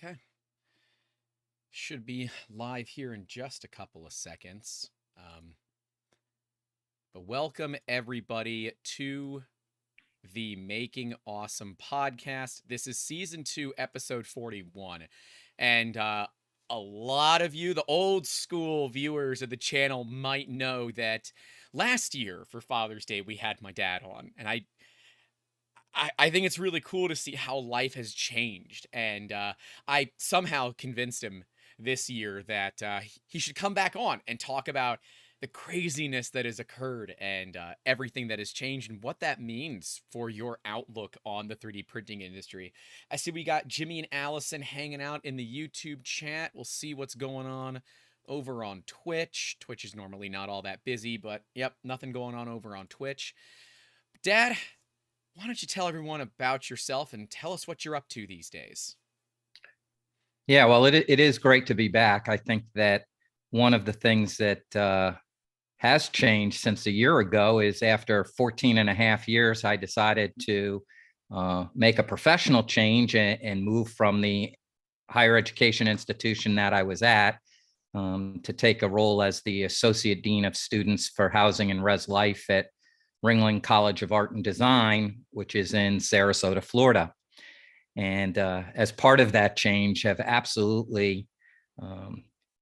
Okay. Should be live here in just a couple of seconds. But welcome everybody to the Making Awesome podcast. This is season 2, episode 41. And a lot of you, the old school viewers of the channel, might know that last year for Father's Day, we had my dad on. And I think it's really cool to see how life has changed. And I somehow convinced him this year that he should come back on and talk about the craziness that has occurred and everything that has changed and what that means for your outlook on the 3D printing industry. I see we got Jimmy and Allison hanging out in the YouTube chat. We'll see what's going on over on Twitch. Twitch is normally not all that busy, but yep, nothing going on over on Twitch. Dad, why don't you tell everyone about yourself and tell us what you're up to these days? Yeah, well, it is great to be back. I think that one of the things that has changed since a year ago is after 14 and a half years, I decided to make a professional change and move from the higher education institution that I was at to take a role as the Associate Dean of Students for Housing and Res Life at Ringling College of Art and Design, which is in Sarasota, Florida. And as part of that change, have absolutely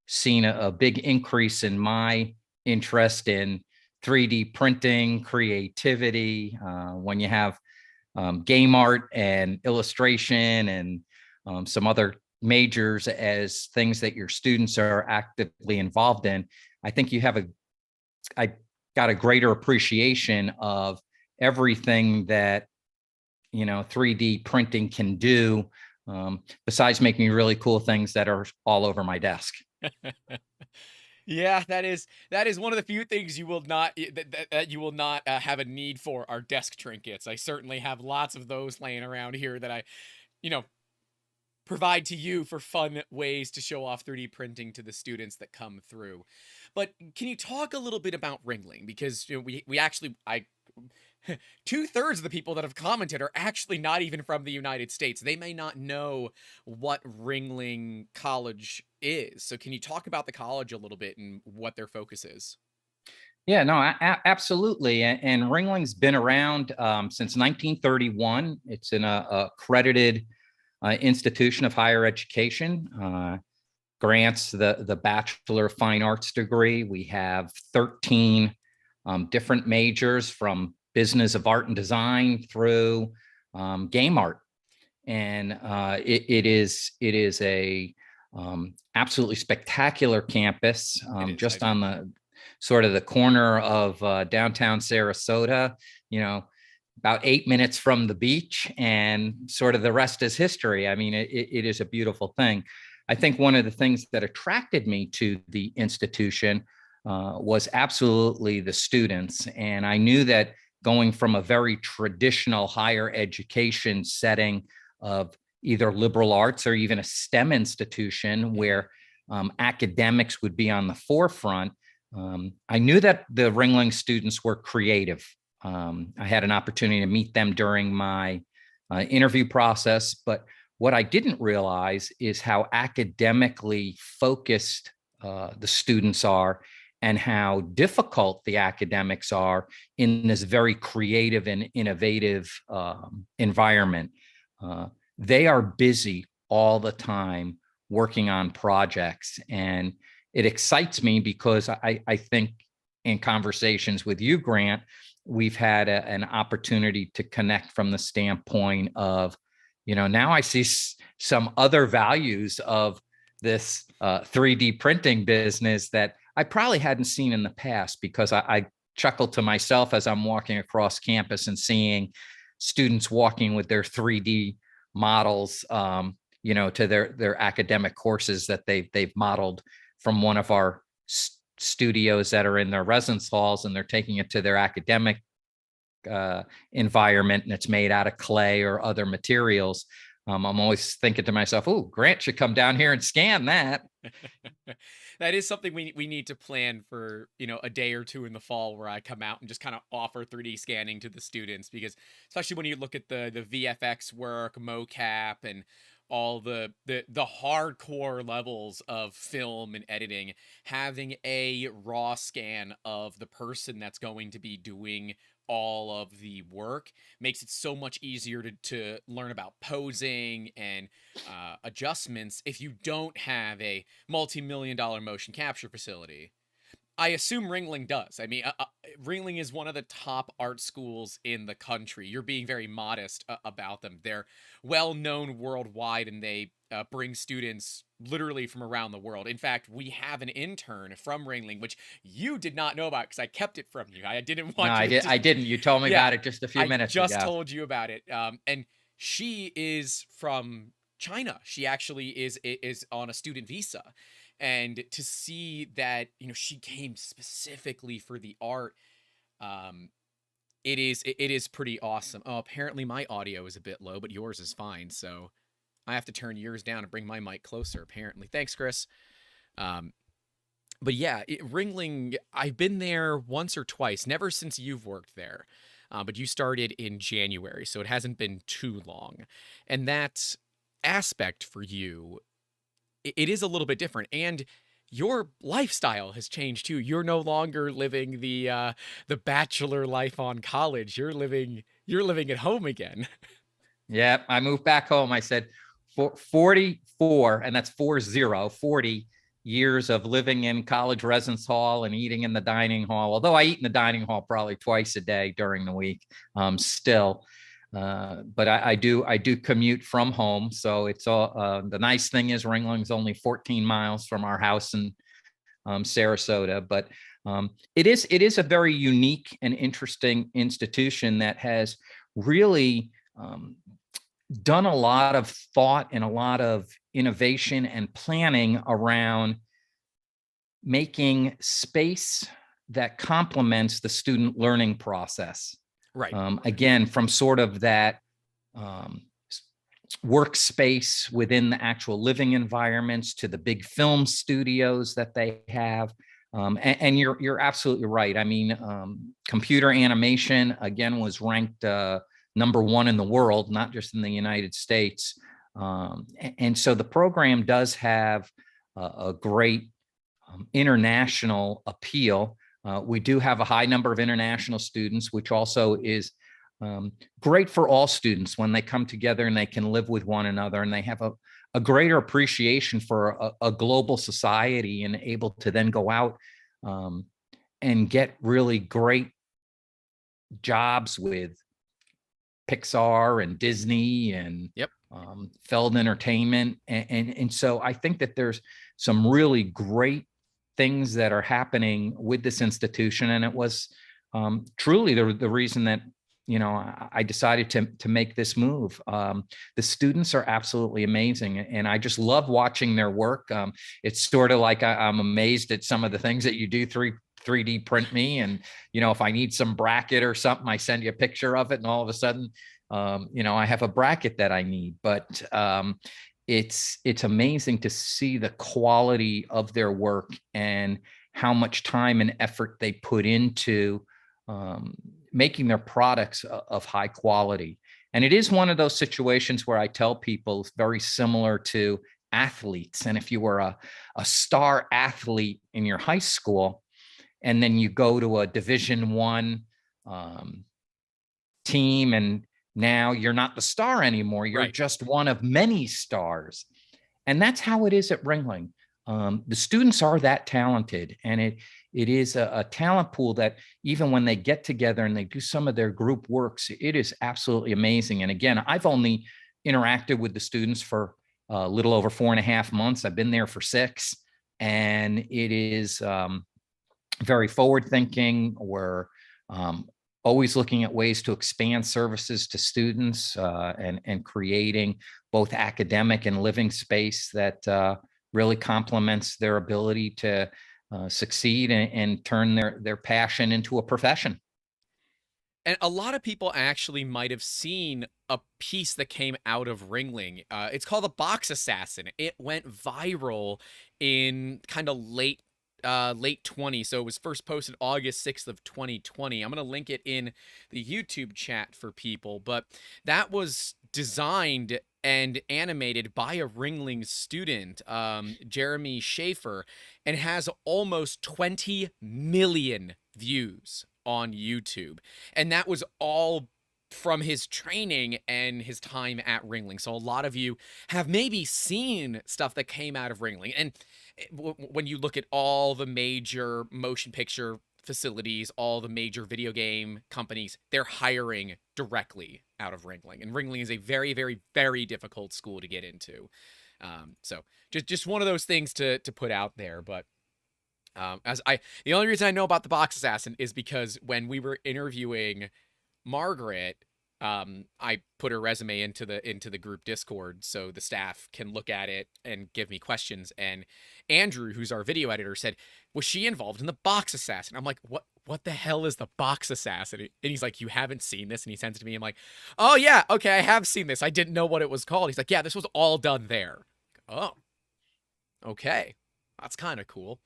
seen a big increase in my interest in 3D printing, creativity. When you have game art and illustration and some other majors as things that your students are actively involved in, I think I got a greater appreciation of everything that 3D printing can do, besides making really cool things that are all over my desk. Yeah, that is one of the few things you will not that you will not have a need for are desk trinkets. I certainly have lots of those laying around here that I, you know, provide to you for fun ways to show off 3D printing to the students that come through. But can you talk a little bit about Ringling? Because we actually I 2/3 of the people that have commented are actually not even from the United States. They may not know what Ringling College is. So can you talk about the college a little bit and what their focus is? Yeah, no, absolutely. And Ringling's been around since 1931. It's an accredited institution of higher education. Grants the Bachelor of Fine Arts degree. We have 13 different majors, from business of art and design through game art. And it is a absolutely spectacular campus, just on the sort of the corner of downtown Sarasota, about 8 minutes from the beach, and sort of the rest is history. I mean, it is a beautiful thing. I think one of the things that attracted me to the institution was absolutely the students. And I knew that going from a very traditional higher education setting of either liberal arts or even a STEM institution where academics would be on the forefront, I knew that the Ringling students were creative. I had an opportunity to meet them during my interview process, but what I didn't realize is how academically focused the students are and how difficult the academics are in this very creative and innovative environment. They are busy all the time working on projects, and it excites me because I think in conversations with you, Grant, we've had an opportunity to connect from the standpoint of, now I see some other values of this 3D printing business that I probably hadn't seen in the past, because I chuckle to myself as I'm walking across campus and seeing students walking with their 3D models, to their academic courses that they've modeled from one of our studios that are in their residence halls, and they're taking it to their academic environment, and it's made out of clay or other materials. I'm always thinking to myself, oh, Grant should come down here and scan that. That is something we need to plan for, a day or two in the fall, where I come out and just kind of offer 3D scanning to the students, because especially when you look at the VFX work, mocap, and all the hardcore levels of film and editing, having a raw scan of the person that's going to be doing all of the work makes it so much easier to learn about posing and adjustments if you don't have a multi-million-dollar motion capture facility. I assume Ringling does. I mean, Ringling is one of the top art schools in the country. You're being very modest about them. They're well known worldwide, and they bring students literally from around the world. In fact, we have an intern from Ringling, which you did not know about because I kept it from you. I didn't No, want you I to did. just, I didn't. You told me yeah, about it just a few I minutes just ago. told you about it. And she is from China. She actually is on a student visa, and to see that, she came specifically for the art, um it is pretty awesome. Oh, apparently my audio is a bit low, but yours is fine, so I have to turn yours down and bring my mic closer, apparently. Thanks, Chris. um but yeah, Ringling, I've been there once or twice, never since you've worked there. But you started in January, so it hasn't been too long, and that aspect for you, it is a little bit different, and your lifestyle has changed too. You're no longer living the bachelor life on college. You're living at home again. Yeah, I moved back home. I said 44, and that's 40 years of living in college residence hall and eating in the dining hall. Although I eat in the dining hall probably twice a day during the week, still. But I do commute from home. So it's all, the nice thing is Ringling's only 14 miles from our house in Sarasota. But it is a very unique and interesting institution that has really done a lot of thought and a lot of innovation and planning around making space that complements the student learning process. Right. Again, from sort of that um, workspace within the actual living environments to the big film studios that they have. And you're absolutely right. I mean, computer animation again was ranked number one in the world, not just in the United States. And so the program does have a great international appeal. We do have a high number of international students, which also is great for all students when they come together and they can live with one another, and they have a greater appreciation for a global society, and able to then go out and get really great jobs with Pixar and Disney and Yep. Feld Entertainment. And so I think that there's some really great things that are happening with this institution. And it was truly the reason that, I decided to make this move. The students are absolutely amazing, and I just love watching their work. It's sort of like I'm amazed at some of the things that you do 3D print me. And, if I need some bracket or something, I send you a picture of it, and all of a sudden, I have a bracket that I need. But it's amazing to see the quality of their work and how much time and effort they put into making their products of high quality. And it is one of those situations where I tell people it's very similar to athletes. And if you were a star athlete in your high school, and then you go to a Division I team, and now you're not the star anymore. You're Right. just one of many stars. And that's how it is at Ringling. The students are that talented, and it is a talent pool that even when they get together and they do some of their group works, it is absolutely amazing. And again, I've only interacted with the students for a little over 4.5 months. I've been there for 6, and it is very forward thinking. We're always looking at ways to expand services to students, and creating both academic and living space that really complements their ability to succeed and turn their passion into a profession. And a lot of people actually might have seen a piece that came out of Ringling. It's called The Box Assassin. It went viral in kind of late 20. So it was first posted August 6th of 2020. I'm going to link it in the YouTube chat for people, but that was designed and animated by a Ringling student, Jeremy Schaefer, and has almost 20 million views on YouTube. And that was all from his training and his time at Ringling. So a lot of you have maybe seen stuff that came out of Ringling. And when you look at all the major motion picture facilities, all the major video game companies, they're hiring directly out of Ringling. And Ringling is a very, very, very difficult school to get into. So just one of those things to put out there. But the only reason I know about the Box Assassin is because when we were interviewing Margaret, I put her resume into the group Discord so the staff can look at it and give me questions. And Andrew, who's our video editor, said, "Was she involved in the Box Assassin?" I'm like, "What the hell is the Box Assassin?" And he's like, "You haven't seen this?" And he sends it to me. I'm like, "Oh yeah, okay, I have seen this. I didn't know what it was called." He's like, "Yeah, this was all done there." Oh, okay, that's kind of cool.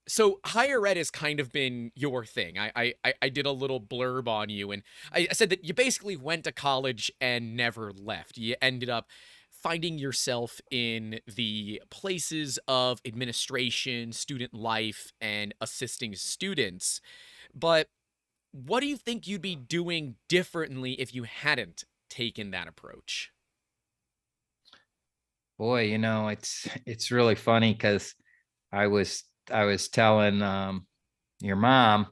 So higher ed has kind of been your thing. I did a little blurb on you, and I said that you basically went to college and never left. You ended up finding yourself in the places of administration, student life, and assisting students. But what do you think you'd be doing differently if you hadn't taken that approach? Boy, it's really funny because I was I was telling your mom,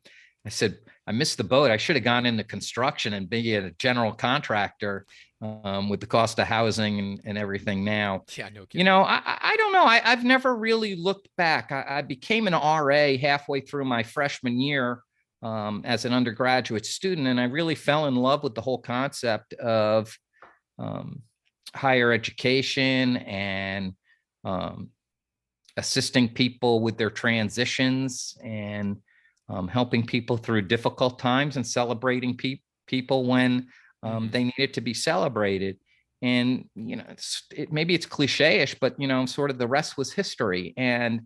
I said, I missed the boat. I should have gone into construction and be a general contractor with the cost of housing and everything now. Yeah, no kidding. I don't know. I've never really looked back. I became an RA halfway through my freshman year as an undergraduate student, and I really fell in love with the whole concept of um, higher education and um, assisting people with their transitions and helping people through difficult times and celebrating people when they needed to be celebrated. And, maybe it's cliche-ish, but, sort of the rest was history. And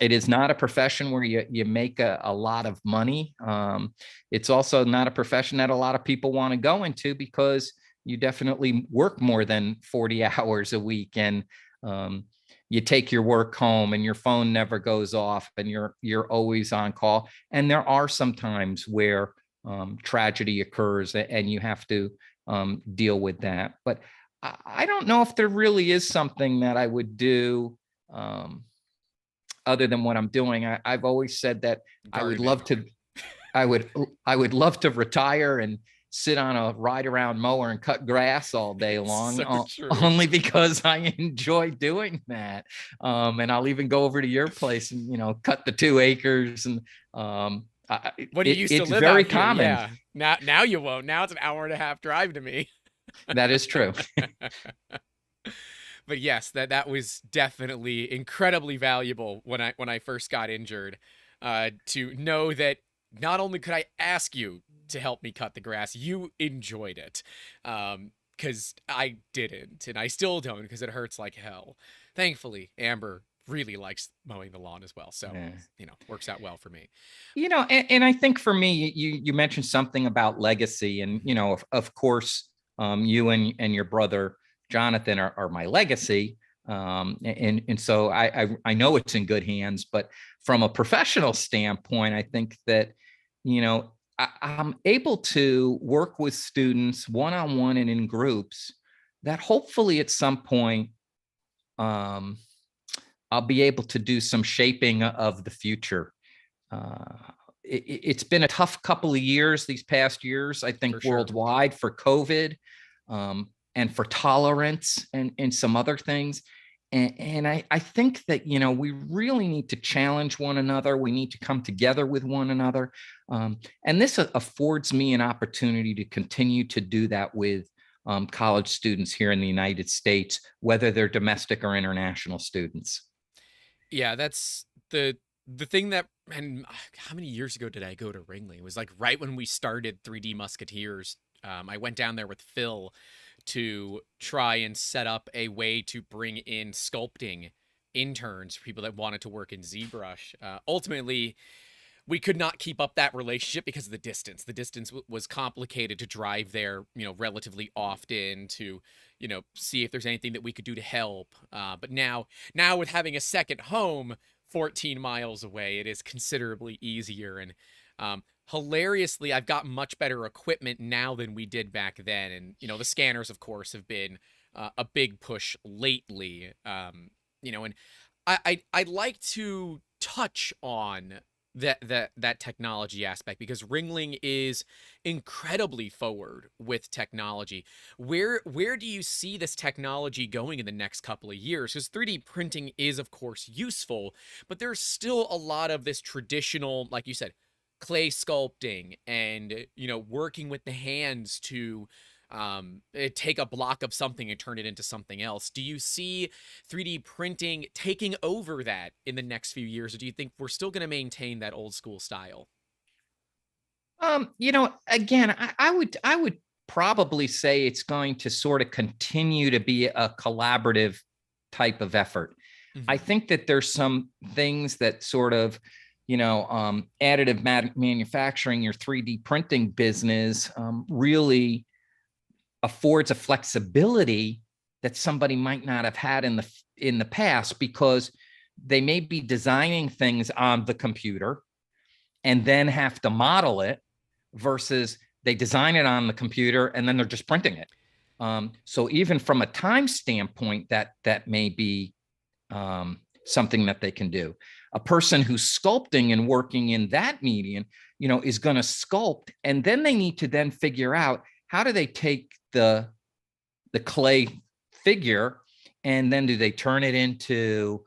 it is not a profession where you make a lot of money. It's also not a profession that a lot of people want to go into because you definitely work more than 40 hours a week. And you take your work home and your phone never goes off and you're always on call. And there are some times where tragedy occurs and you have to deal with that. But I don't know if there really is something that I would do other than what I'm doing. I've always said that I would love to, I would love to retire and sit on a ride around mower and cut grass all day long, only because I enjoy doing that. And I'll even go over to your place and, cut the 2 acres. And When you used to it's live very out here, common. yeah. Now you won't. Now it's an hour-and-a-half drive to me. That is true. But yes, that was definitely incredibly valuable when I first got injured, to know that not only could I ask you to help me cut the grass, you enjoyed it, because I didn't, and I still don't because it hurts like hell. Thankfully, Amber really likes mowing the lawn as well, so works out well for me. And I think for me, you mentioned something about legacy, and of course, you and your brother Jonathan are my legacy. And so I know it's in good hands, but from a professional standpoint, I think that, I'm able to work with students one-on-one and in groups that hopefully at some point, I'll be able to do some shaping of the future. It's been a tough couple of years, these past years, I think, worldwide for COVID. And for tolerance and some other things. And I think that, we really need to challenge one another. We need to come together with one another. And this affords me an opportunity to continue to do that with college students here in the United States, whether they're domestic or international students. Yeah, that's the thing that, and how many years ago did I go to Ringling? It was like right when we started 3D Musketeers. I went down there with Phil to try and set up a way to bring in sculpting interns for people that wanted to work in ZBrush. Ultimately, we could not keep up that relationship because of the distance. The distance was complicated to drive there, relatively often to, see if there's anything that we could do to help. But now with having a second home 14 miles away, it is considerably easier. And hilariously, I've got much better equipment now than we did back then. And, the scanners, of course, have been a big push lately. And I'd like to touch on that technology aspect because Ringling is incredibly forward with technology. Where do you see this technology going in the next couple of years? Because 3D printing is of course useful, but there's still a lot of this traditional, like you said, clay sculpting and working with the hands to take a block of something and turn it into something else. Do you see 3D printing taking over that in the next few years, or do you think we're still going to maintain that old school style? Again, I would probably say it's going to sort of continue to be a collaborative type of effort. I Mm-hmm. think that there's some things that sort of, additive manufacturing, your 3D printing business really affords a flexibility that somebody might not have had in the past, because they may be designing things on the computer and then have to model it, versus they design it on the computer and then they're just printing it. So even from a time standpoint, that may be something that they can do. A person who's sculpting and working in that medium, is going to sculpt, and then they need to then figure out how do they take the clay figure, and then do they turn it into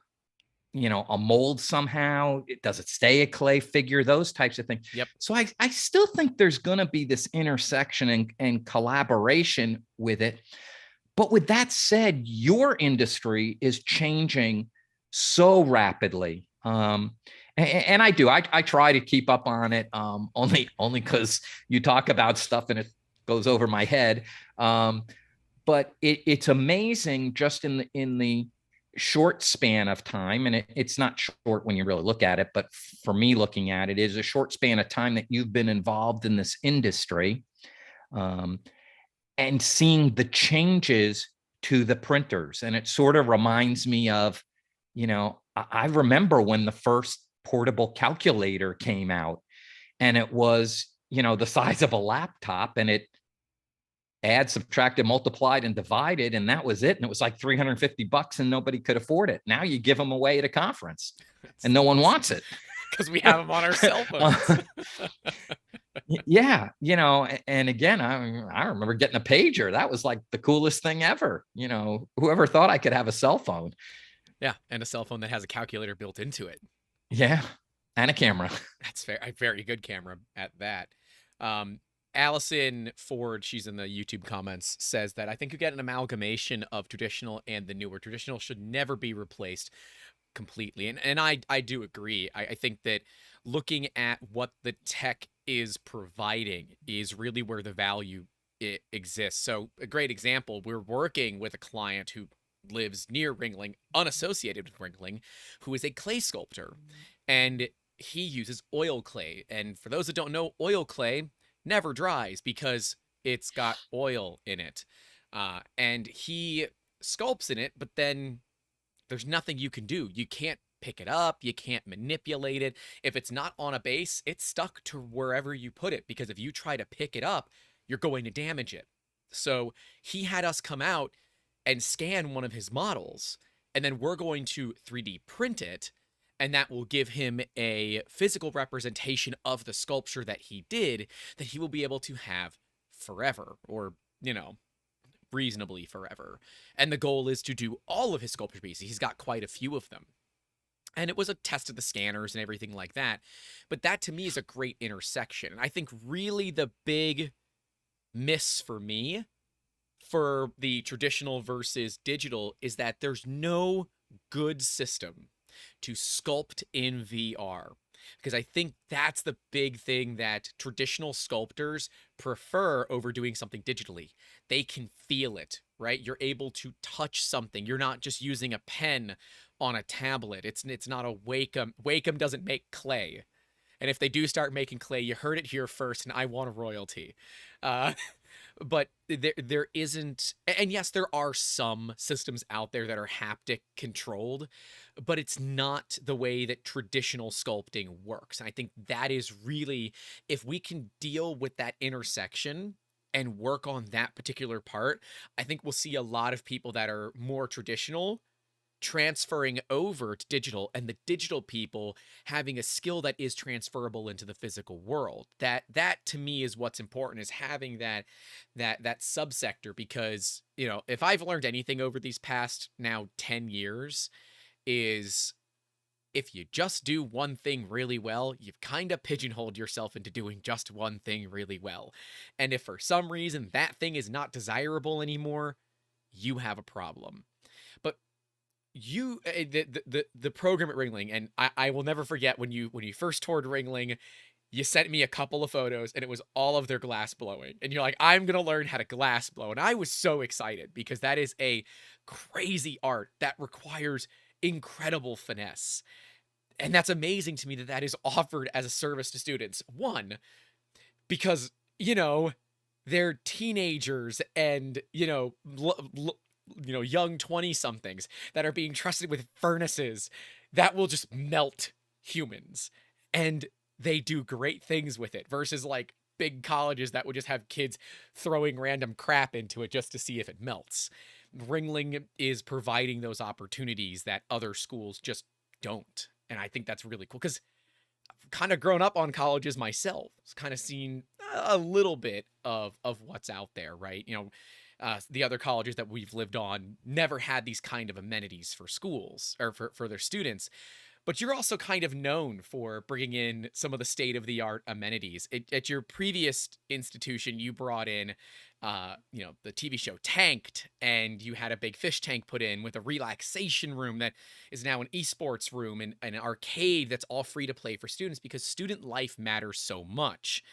a mold somehow? Does it stay a clay figure? Those types of things. Yep. So I still think there's going to be this intersection and collaboration with it. But with that said, your industry is changing so rapidly. And I try to keep up on it, only because you talk about stuff and it goes over my head. But it's amazing just in the short span of time, and it's not short when you really look at it, but for me looking at it, is a short span of time that you've been involved in this industry, and seeing the changes to the printers. And it sort of reminds me of, I remember when the first portable calculator came out, and it was, the size of a laptop, and it add, subtracted, multiplied, and divided, and that was it. And it was like $350, and nobody could afford it. Now you give them away at a conference, and no one wants it because we have them on our cell phones. Yeah, and again, I remember getting a pager. That was like the coolest thing ever. Whoever thought I could have a cell phone? Yeah, and a cell phone that has a calculator built into it. Yeah, and a camera. That's fair. A very good camera at that. Allison Ford, she's in the YouTube comments, says that I think you get an amalgamation of traditional and the newer. Traditional should never be replaced completely. And I do agree. I think that looking at what the tech is providing is really where the value exists. So a great example, we're working with a client who lives near Ringling, unassociated with Ringling, who is a clay sculptor. And he uses oil clay. And for those that don't know, oil clay never dries because it's got oil in it. And he sculpts in it, but then there's nothing you can do. You can't pick it up. You can't manipulate it. If it's not on a base, it's stuck to wherever you put it, because if you try to pick it up, you're going to damage it. So he had us come out and scan one of his models, and then we're going to 3D print it, and that will give him a physical representation of the sculpture that he did that he will be able to have forever, or, reasonably forever. And the goal is to do all of his sculpture pieces. He's got quite a few of them. And it was a test of the scanners and everything like that. But that to me is a great intersection. And I think really the big miss for me for the traditional versus digital is that there's no good system to sculpt in VR. Because I think that's the big thing that traditional sculptors prefer over doing something digitally. They can feel it, right? You're able to touch something. You're not just using a pen on a tablet. It's not a Wacom. Wacom doesn't make clay. And if they do start making clay, you heard it here first, and I want a royalty. Uh, but there isn't, and yes, there are some systems out there that are haptic controlled, but it's not the way that traditional sculpting works. And I think that is really, if we can deal with that intersection and work on that particular part, I think we'll see a lot of people that are more traditional transferring over to digital, and the digital people having a skill that is transferable into the physical world. That to me is what's important, is having that subsector. Because if I've learned anything over these past now 10 years, is if you just do one thing really well, you've kind of pigeonholed yourself into doing just one thing really well. And if for some reason that thing is not desirable anymore, you have a problem. But the program at Ringling, and I will never forget when you first toured Ringling, you sent me a couple of photos and it was all of their glass blowing, and you're like, I'm gonna learn how to glass blow. And I was so excited, because that is a crazy art that requires incredible finesse. And that's amazing to me that that is offered as a service to students. One, because they're teenagers and young 20 somethings that are being trusted with furnaces that will just melt humans, and they do great things with it, versus like big colleges that would just have kids throwing random crap into it just to see if it melts. Ringling is providing those opportunities that other schools just don't. And I think that's really cool, because I've kind of grown up on colleges myself. It's kind of seen a little bit of what's out there, right? The other colleges that we've lived on never had these kind of amenities for schools, or for their students. But you're also kind of known for bringing in some of the state-of-the-art amenities. At your previous institution, you brought in, the TV show Tanked, and you had a big fish tank put in with a relaxation room that is now an esports room, and an arcade that's all free to play for students, because student life matters so much.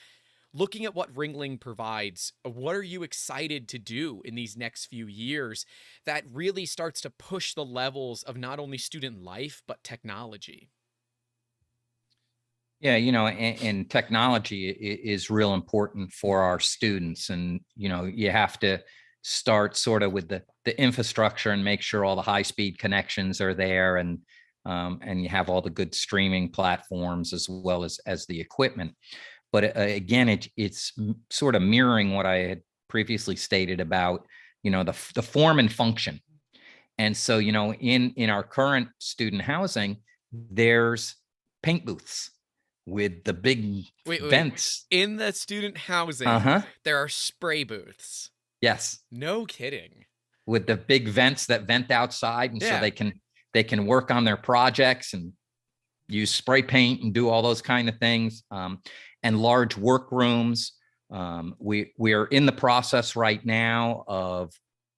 Looking at what Ringling provides, what are you excited to do in these next few years that really starts to push the levels of not only student life, but technology? Yeah, and technology is real important for our students. And, you have to start sort of with the infrastructure and make sure all the high speed connections are there, and you have all the good streaming platforms, as well as the equipment. But again, it's sort of mirroring what I had previously stated about, the form and function. And so, in our current student housing, there's paint booths with the big Wait. vents. In the student housing, there are spray booths. Yes. No kidding. With the big vents that vent outside, and so they can work on their projects and use spray paint and do all those kind of things. And large workrooms. We are in the process right now of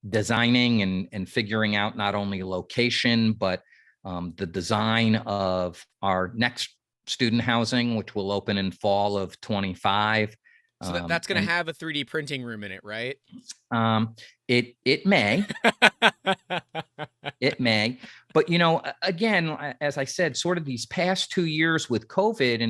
designing and figuring out not only location, but the design of our next student housing, which will open in fall of 25. So that's going to have a 3D printing room in it, right? It may. It may. But, again, as I said, sort of these past 2 years with COVID,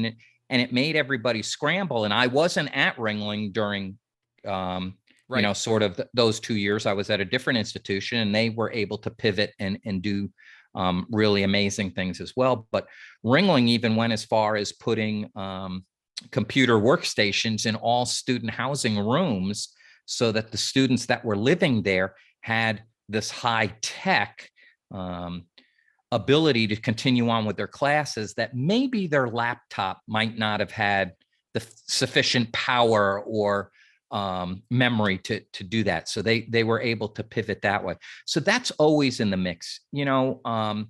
and it made everybody scramble. And I wasn't at Ringling during, right. Sort of those 2 years. I was at a different institution, and they were able to pivot and do really amazing things as well. But Ringling even went as far as putting computer workstations in all student housing rooms, so that the students that were living there had this high tech ability to continue on with their classes that maybe their laptop might not have had the sufficient power or memory to do that. So they were able to pivot that way. So that's always in the mix. One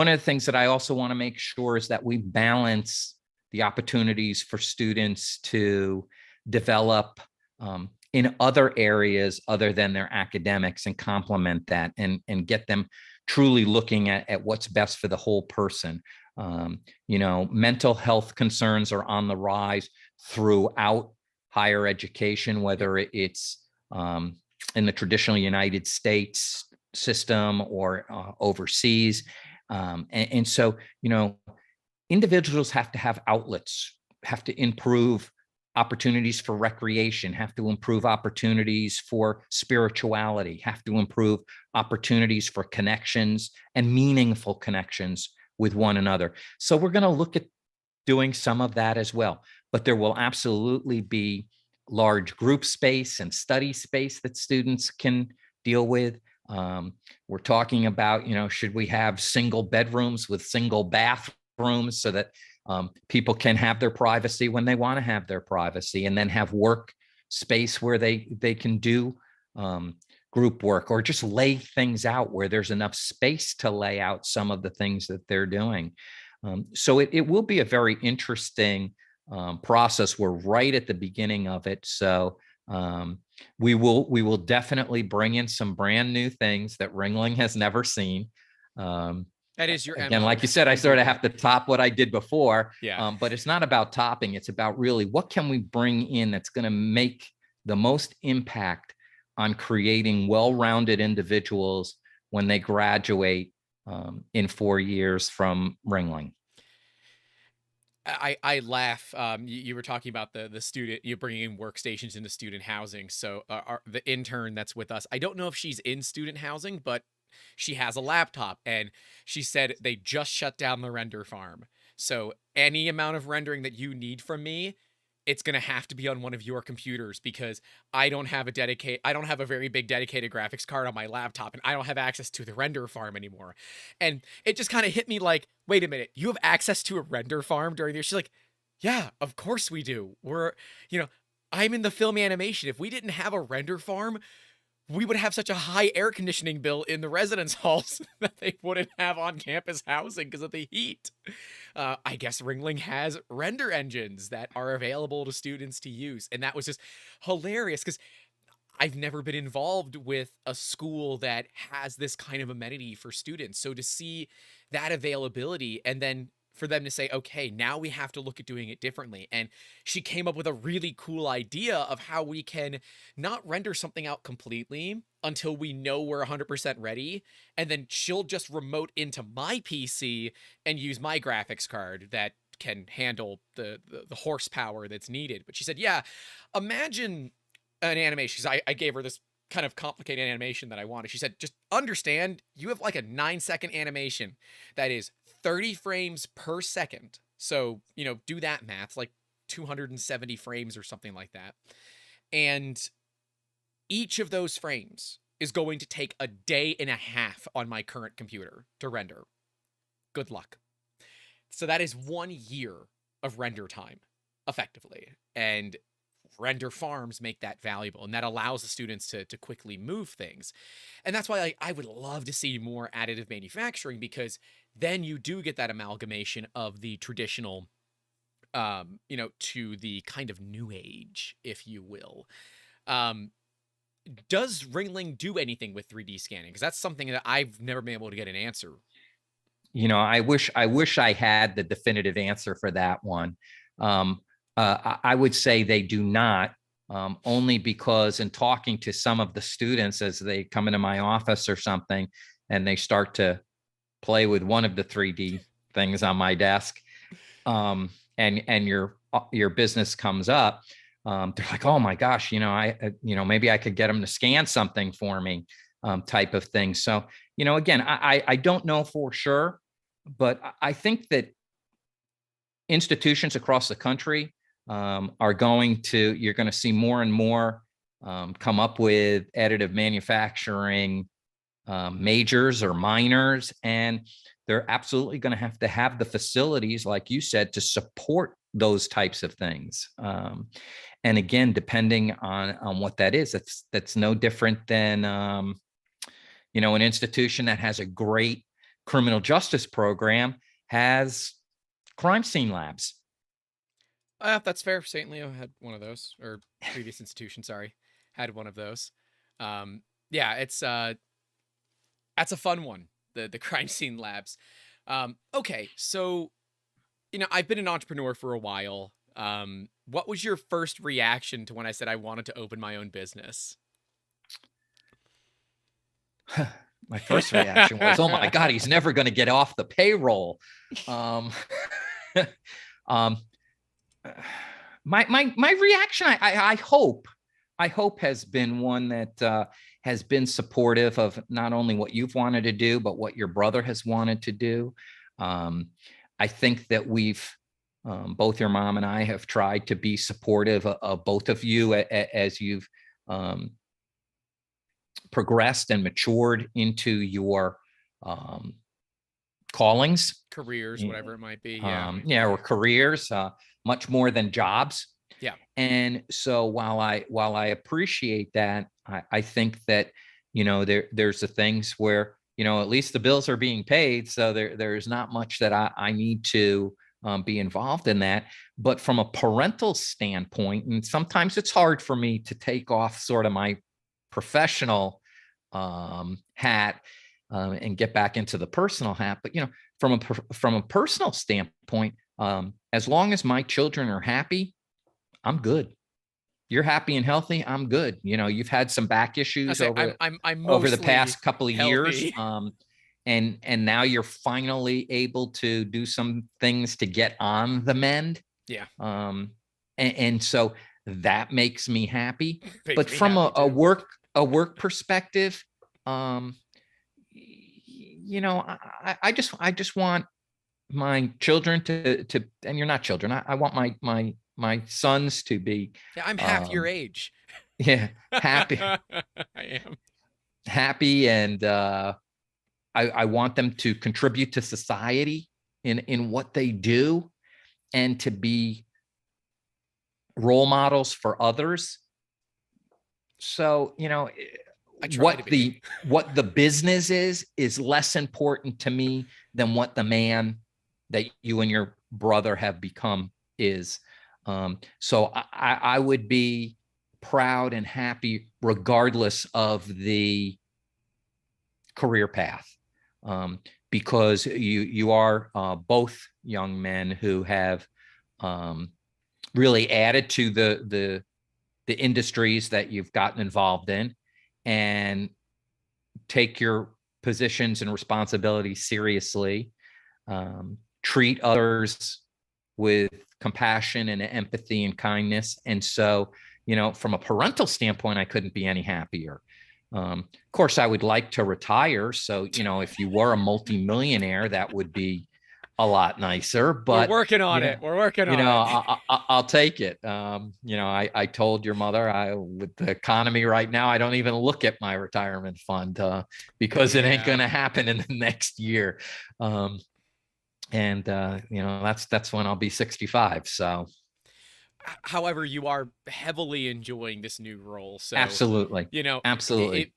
of the things that I also want to make sure is that we balance the opportunities for students to develop in other areas other than their academics, and complement that, and get them truly looking at what's best for the whole person. Mental health concerns are on the rise throughout higher education, whether it's in the traditional United States system or overseas. And so, individuals have to have outlets have to improve opportunities for recreation, have to improve opportunities for spirituality, have to improve opportunities for connections and meaningful connections with one another. So we're going to look at doing some of that as well. But there will absolutely be large group space and study space that students can deal with. We're talking about, should we have single bedrooms with single bathrooms so that people can have their privacy when they want to have their privacy, and then have work space where they can do group work, or just lay things out where there's enough space to lay out some of the things that they're doing. So it will be a very interesting process. We're right at the beginning of it. So we will definitely bring in some brand new things that Ringling has never seen. That is your again, MO. like you said, I sort of have to top what I did before. Yeah. But it's not about topping. It's about really what can we bring in that's going to make the most impact on creating well-rounded individuals when they graduate in 4 years from Ringling. I laugh. You were talking about the student, you're bringing in workstations into student housing. So the intern that's with us, I don't know if she's in student housing, but she has a laptop, and she said they just shut down the render farm. So any amount of rendering that you need from me, it's going to have to be on one of your computers, because I don't have a very big dedicated graphics card on my laptop, and I don't have access to the render farm anymore. And it just kind of hit me like, wait a minute, you have access to a render farm during this? She's like, yeah, of course we do. I'm in the film animation. If we didn't have a render farm, we would have such a high air conditioning bill in the residence halls that they wouldn't have on campus housing because of the heat. I guess Ringling has render engines that are available to students to use. And that was just hilarious, because I've never been involved with a school that has this kind of amenity for students. So to see that availability, and then for them to say, okay, now we have to look at doing it differently. And she came up with a really cool idea of how we can not render something out completely until we know we're 100% ready. And then she'll just remote into my PC and use my graphics card that can handle the horsepower that's needed. But she said, yeah, imagine an animation, because I gave her this kind of complicated animation that I wanted. She said, just understand, you have like a 9-second animation that is 30 frames per second. So, do that math. It's like 270 frames or something like that. And each of those frames is going to take a day and a half on my current computer to render. Good luck. So that is 1 year of render time, effectively. And render farms make that valuable, and that allows the students to quickly move things. And that's why I would love to see more additive manufacturing, because then you do get that amalgamation of the traditional, to the kind of new age, if you will. Does Ringling do anything with 3D scanning? Because that's something that I've never been able to get an answer. I wish I had the definitive answer for that one. I would say they do not, only because in talking to some of the students as they come into my office or something, and they start to play with one of the 3D things on my desk, and your business comes up, they're like, oh my gosh, maybe I could get them to scan something for me, type of thing. So, again, I don't know for sure, but I think that institutions across the country you're going to see more and more come up with additive manufacturing majors or minors, and they're absolutely going to have the facilities, like you said, to support those types of things. And again, depending on what that is, that's no different than an institution that has a great criminal justice program has crime scene labs. That's fair. St. Leo had one of those, or previous institution, sorry, had one of those. Yeah, it's that's a fun one, the crime scene labs. Okay, so I've been an entrepreneur for a while. What was your first reaction to when I said I wanted to open my own business? My first reaction was, oh my God, he's never going to get off the payroll. my reaction, I hope has been one that has been supportive of not only what you've wanted to do, but what your brother has wanted to do. Um, I think that we've both your mom and I have tried to be supportive of both of you as you've um, progressed and matured into your um, callings, Careers, whatever it might be. Yeah. yeah, or careers, much more than jobs. Yeah. And so while I appreciate that, I think that, there's the things where, at least the bills are being paid. So there's not much that I need to be involved in that. But from a parental standpoint, and sometimes it's hard for me to take off sort of my professional hat and get back into the personal hat. But, from a personal standpoint, as long as my children are happy, I'm good. You're happy and healthy, I'm good. You've had some back I issues say I'm over the mostly past couple of years. healthy. And now you're finally able to do some things to get on the mend. Yeah. And so that makes me happy. Makes But me from happy a too. work perspective, I just want my children to, and you're not children. I want my sons to be, Yeah, I'm half your um, age. yeah, happy, I am. happy, and I want them to contribute to society in what they do, and to be role models for others. So, I try to be. what the business is less important to me than what the man that you and your brother have become is. So I would be proud and happy regardless of the career path, because you are both young men who have really added to the industries that you've gotten involved in, and take your positions and responsibilities seriously. Treat others with compassion and empathy and kindness. And so, from a parental standpoint, I couldn't be any happier. Of course, I would like to retire. So, if you were a multimillionaire, that would be a lot nicer. But we're working on it. We're working on it. I'll take it. I told your mother, with the economy right now, I don't even look at my retirement fund because it ain't going to happen in the next year. And that's when I'll be 65. So However, you are heavily enjoying this new role. So absolutely, absolutely.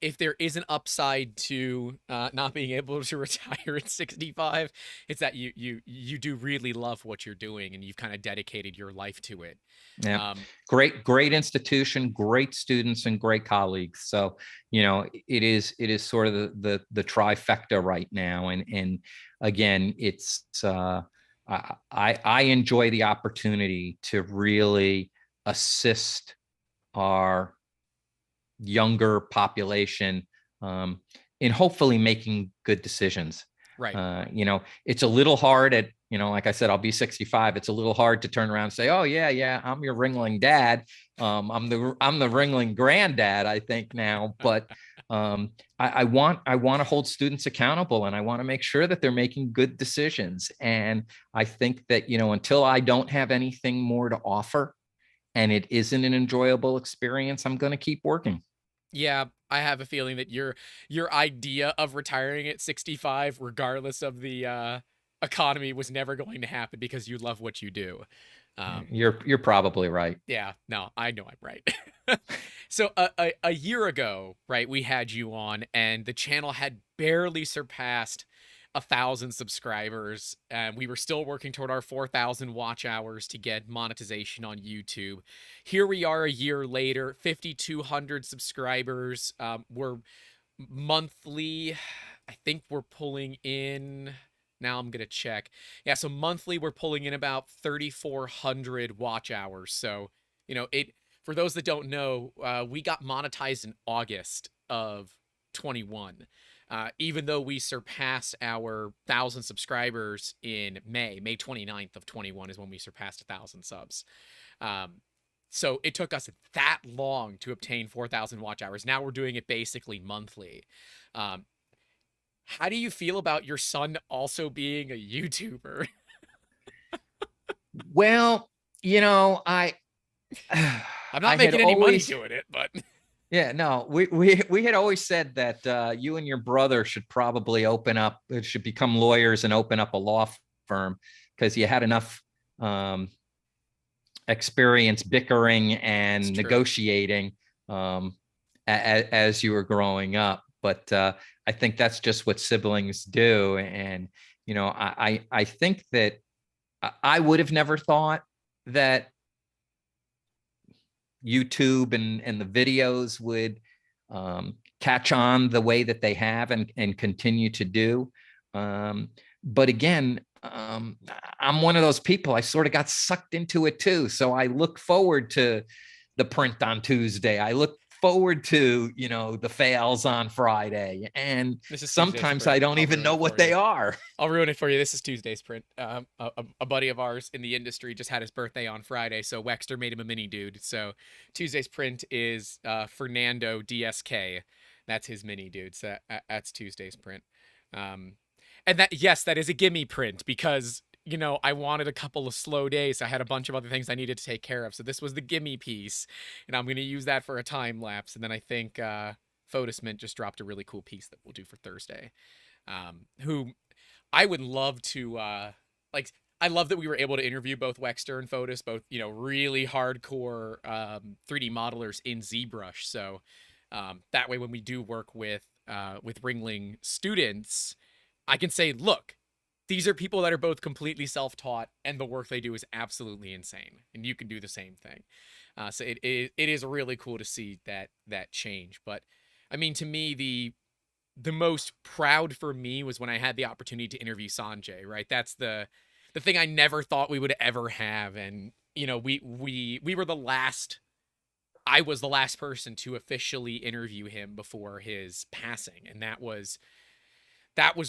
If there is an upside to not being able to retire at 65, it's that you do really love what you're doing, and you've kind of dedicated your life to it. Yeah. Great institution, great students, and great colleagues. So, it is sort of the trifecta right now. And again, it's I enjoy the opportunity to really assist our younger population in hopefully making good decisions. Right. It's a little hard at, like I said, I'll be 65. It's a little hard to turn around and say, oh yeah, I'm your Ringling dad. I'm the Ringling granddad, I think now. But I want to hold students accountable, and I want to make sure that they're making good decisions. And I think that, until I don't have anything more to offer and it isn't an enjoyable experience, I'm going to keep working. Yeah, I have a feeling that your idea of retiring at 65, regardless of the economy, was never going to happen because you love what you do. You're probably right. Yeah, no, I know I'm right. So a year ago, right, we had you on, and the channel had barely surpassed 1,000 subscribers, and we were still working toward our 4,000 watch hours to get monetization on YouTube. Here we are a year later, 5,200 subscribers. We're monthly, I think we're pulling in, now I'm gonna check. Yeah, so monthly we're pulling in about 3,400 watch hours. So, it, for those that don't know, we got monetized in August of 21. Even though we surpassed our 1,000 subscribers in May 29th of 21 is when we surpassed 1,000 subs. Um, so it took us that long to obtain 4,000 watch hours. Now we're doing it basically monthly. Um, how do you feel about your son also being a YouTuber? Well, you know, I'm I not had making any money always, doing it, but yeah, no, we had always said that you and your brother should probably should become lawyers and open up a law firm, because you had enough experience bickering it's and true. negotiating as you were growing up. But I think that's just what siblings do. And, you know, I think that I would have never thought that YouTube and the videos would catch on the way that they have and continue to do. But again, I'm one of those people, I sort of got sucked into it too. So I look forward to the print on Tuesday. I look forward to, you know, the fails on Friday. And This is Tuesday's sometimes I print. don't I'll even ruin know it what for you. they are. I'll ruin it for you. This is Tuesday's print. A buddy of ours in the industry just had his birthday on Friday, so Wexter made him a mini dude. So Tuesday's print is Fernando DSK. That's his mini dude. So that's Tuesday's print. Um, and that, yes, that is a gimme print because, you know, I wanted a couple of slow days. I had a bunch of other things I needed to take care of. So this was the gimme piece, and I'm going to use that for a time lapse. And then I think Photosmint just dropped a really cool piece that we'll do for Thursday. Who I would love to like. I love that we were able to interview both Wexter and Photos, both, you know, really hardcore 3D modelers in ZBrush. So that way, when we do work with Ringling students, I can say, look, these are people that are both completely self-taught, and the work they do is absolutely insane, and you can do the same thing. So it is really cool to see that change. But I mean, to me, the most proud for me was when I had the opportunity to interview Sanjay, right? That's the thing I never thought we would ever have. And, you know, we were the last, I was the last person to officially interview him before his passing. And that was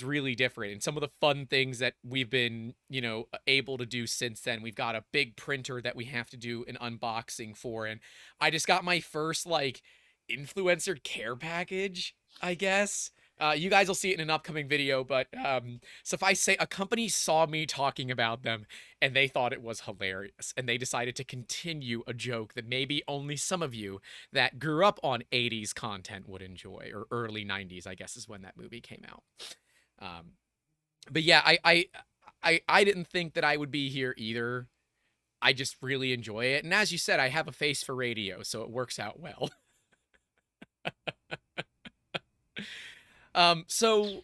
really different. And some of the fun things that we've been, you know, able to do since then. We've got a big printer that we have to do an unboxing for. And I just got my first like influencer care package, I guess. You guys will see it in an upcoming video, but suffice to say, a company saw me talking about them and they thought it was hilarious. And they decided to continue a joke that maybe only some of you that grew up on 80s content would enjoy, or early 90s, I guess is when that movie came out. Um, but yeah, I didn't think that I would be here either. I just really enjoy it. And as you said, I have a face for radio, so it works out well. So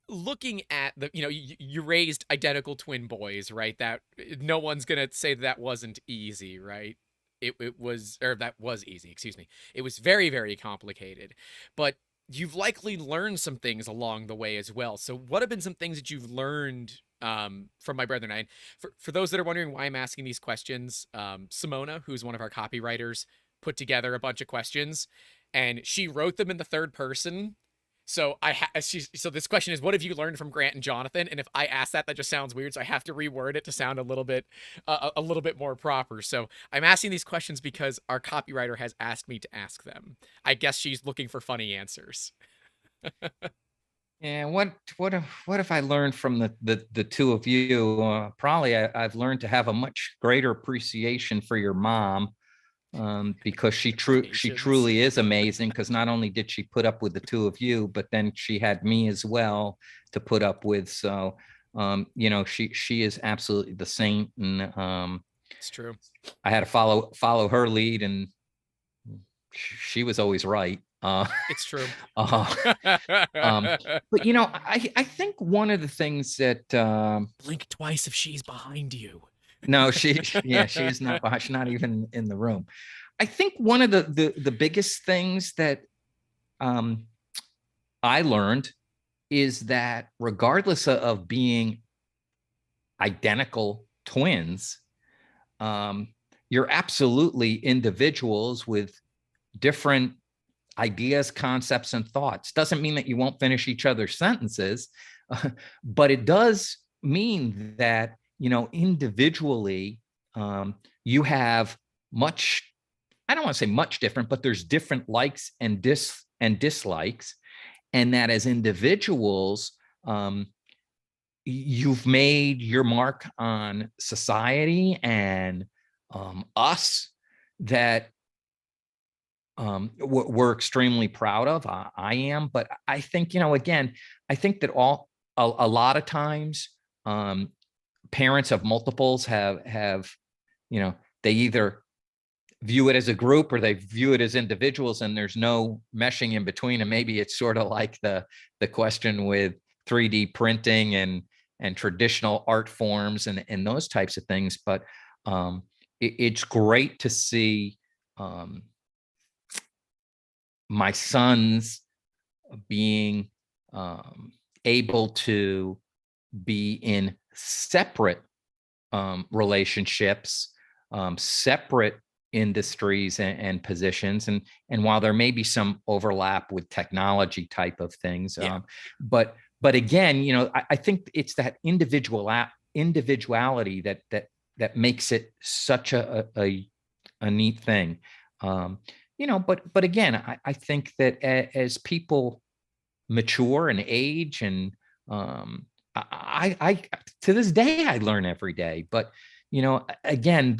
looking at the, you know, you raised identical twin boys, right? That no one's gonna say that wasn't easy, right? It was, or that was easy, excuse me. It was very, very complicated, but you've likely learned some things along the way as well. So what have been some things that you've learned from my brother and I? And for those that are wondering why I'm asking these questions, Simona, who's one of our copywriters, put together a bunch of questions, and she wrote them in the third person. So so this question is, what have you learned from Grant and Jonathan? And if I ask that, that just sounds weird. So I have to reword it to sound a little bit more proper. So I'm asking these questions because our copywriter has asked me to ask them. I guess she's looking for funny answers. Yeah, what if I learned from the two of you? Probably I've learned to have a much greater appreciation for your mom, because she Patience. truly is amazing. Because not only did she put up with the two of you, but then she had me as well to put up with. So, you know, she is absolutely the saint, and It's true. I had to follow her lead, and she was always right. It's true. uh, but you know, I think one of the things that Blink twice if she's behind you. no, yeah, she's not, she's not even in the room. I think one of the biggest things that I learned is that regardless of being identical twins, you're absolutely individuals with different ideas, concepts, and thoughts. Doesn't mean that you won't finish each other's sentences, but it does mean that, individually, you have much, I don't want to say much different, but there's different likes and dislikes. And that as individuals, you've made your mark on society and us that we're extremely proud of. I am, but I think, again, I think that a lot of times, parents of multiples have, they either view it as a group or they view it as individuals, and there's no meshing in between. And maybe it's sort of like the question with 3D printing and traditional art forms and those types of things. But it's great to see my sons being able to be in separate relationships, separate industries and positions. And while there may be some overlap with technology type of things, Yeah. but again, I think it's that individuality that makes it such a neat thing. But again, I think that as people mature and age, and I to this day I learn every day. But again,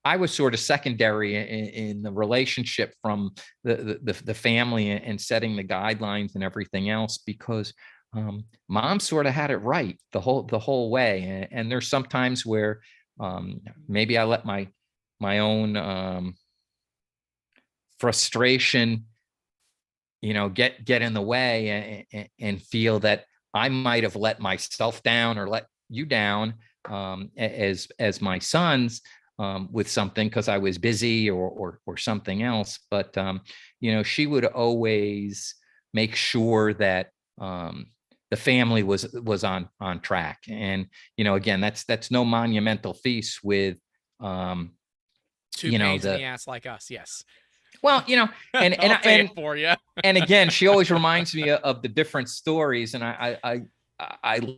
I was sort of secondary in the relationship from the family and setting the guidelines and everything else, because mom sort of had it right the whole way. And there's sometimes where maybe I let my own frustration, get in the way, and feel that I might have let myself down or let you down as my sons with something because I was busy or something else. But she would always make sure that the family was on track. And again, that's no monumental feast with two pains in the ass like us. Yes. Well, and I'll say it for you. And again, she always reminds me of the different stories, and I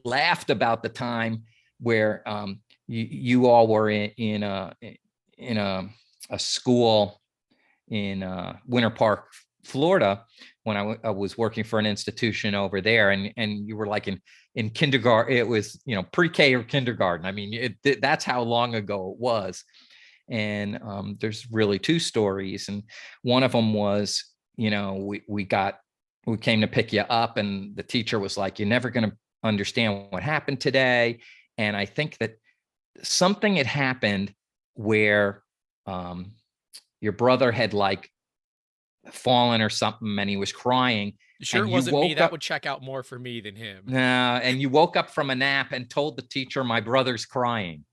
laughed about the time where you all were in a school in Winter Park, Florida, when I was working for an institution over there, and you were like in kindergarten. It was pre-K or kindergarten. I mean, that's how long ago it was. And there's really two stories, and one of them was, we came to pick you up, and the teacher was like, "You're never going to understand what happened today." And I think that something had happened where your brother had like fallen or something, and he was crying. Sure, it wasn't me. That would check out more for me than him. And you woke up from a nap and told the teacher, "My brother's crying."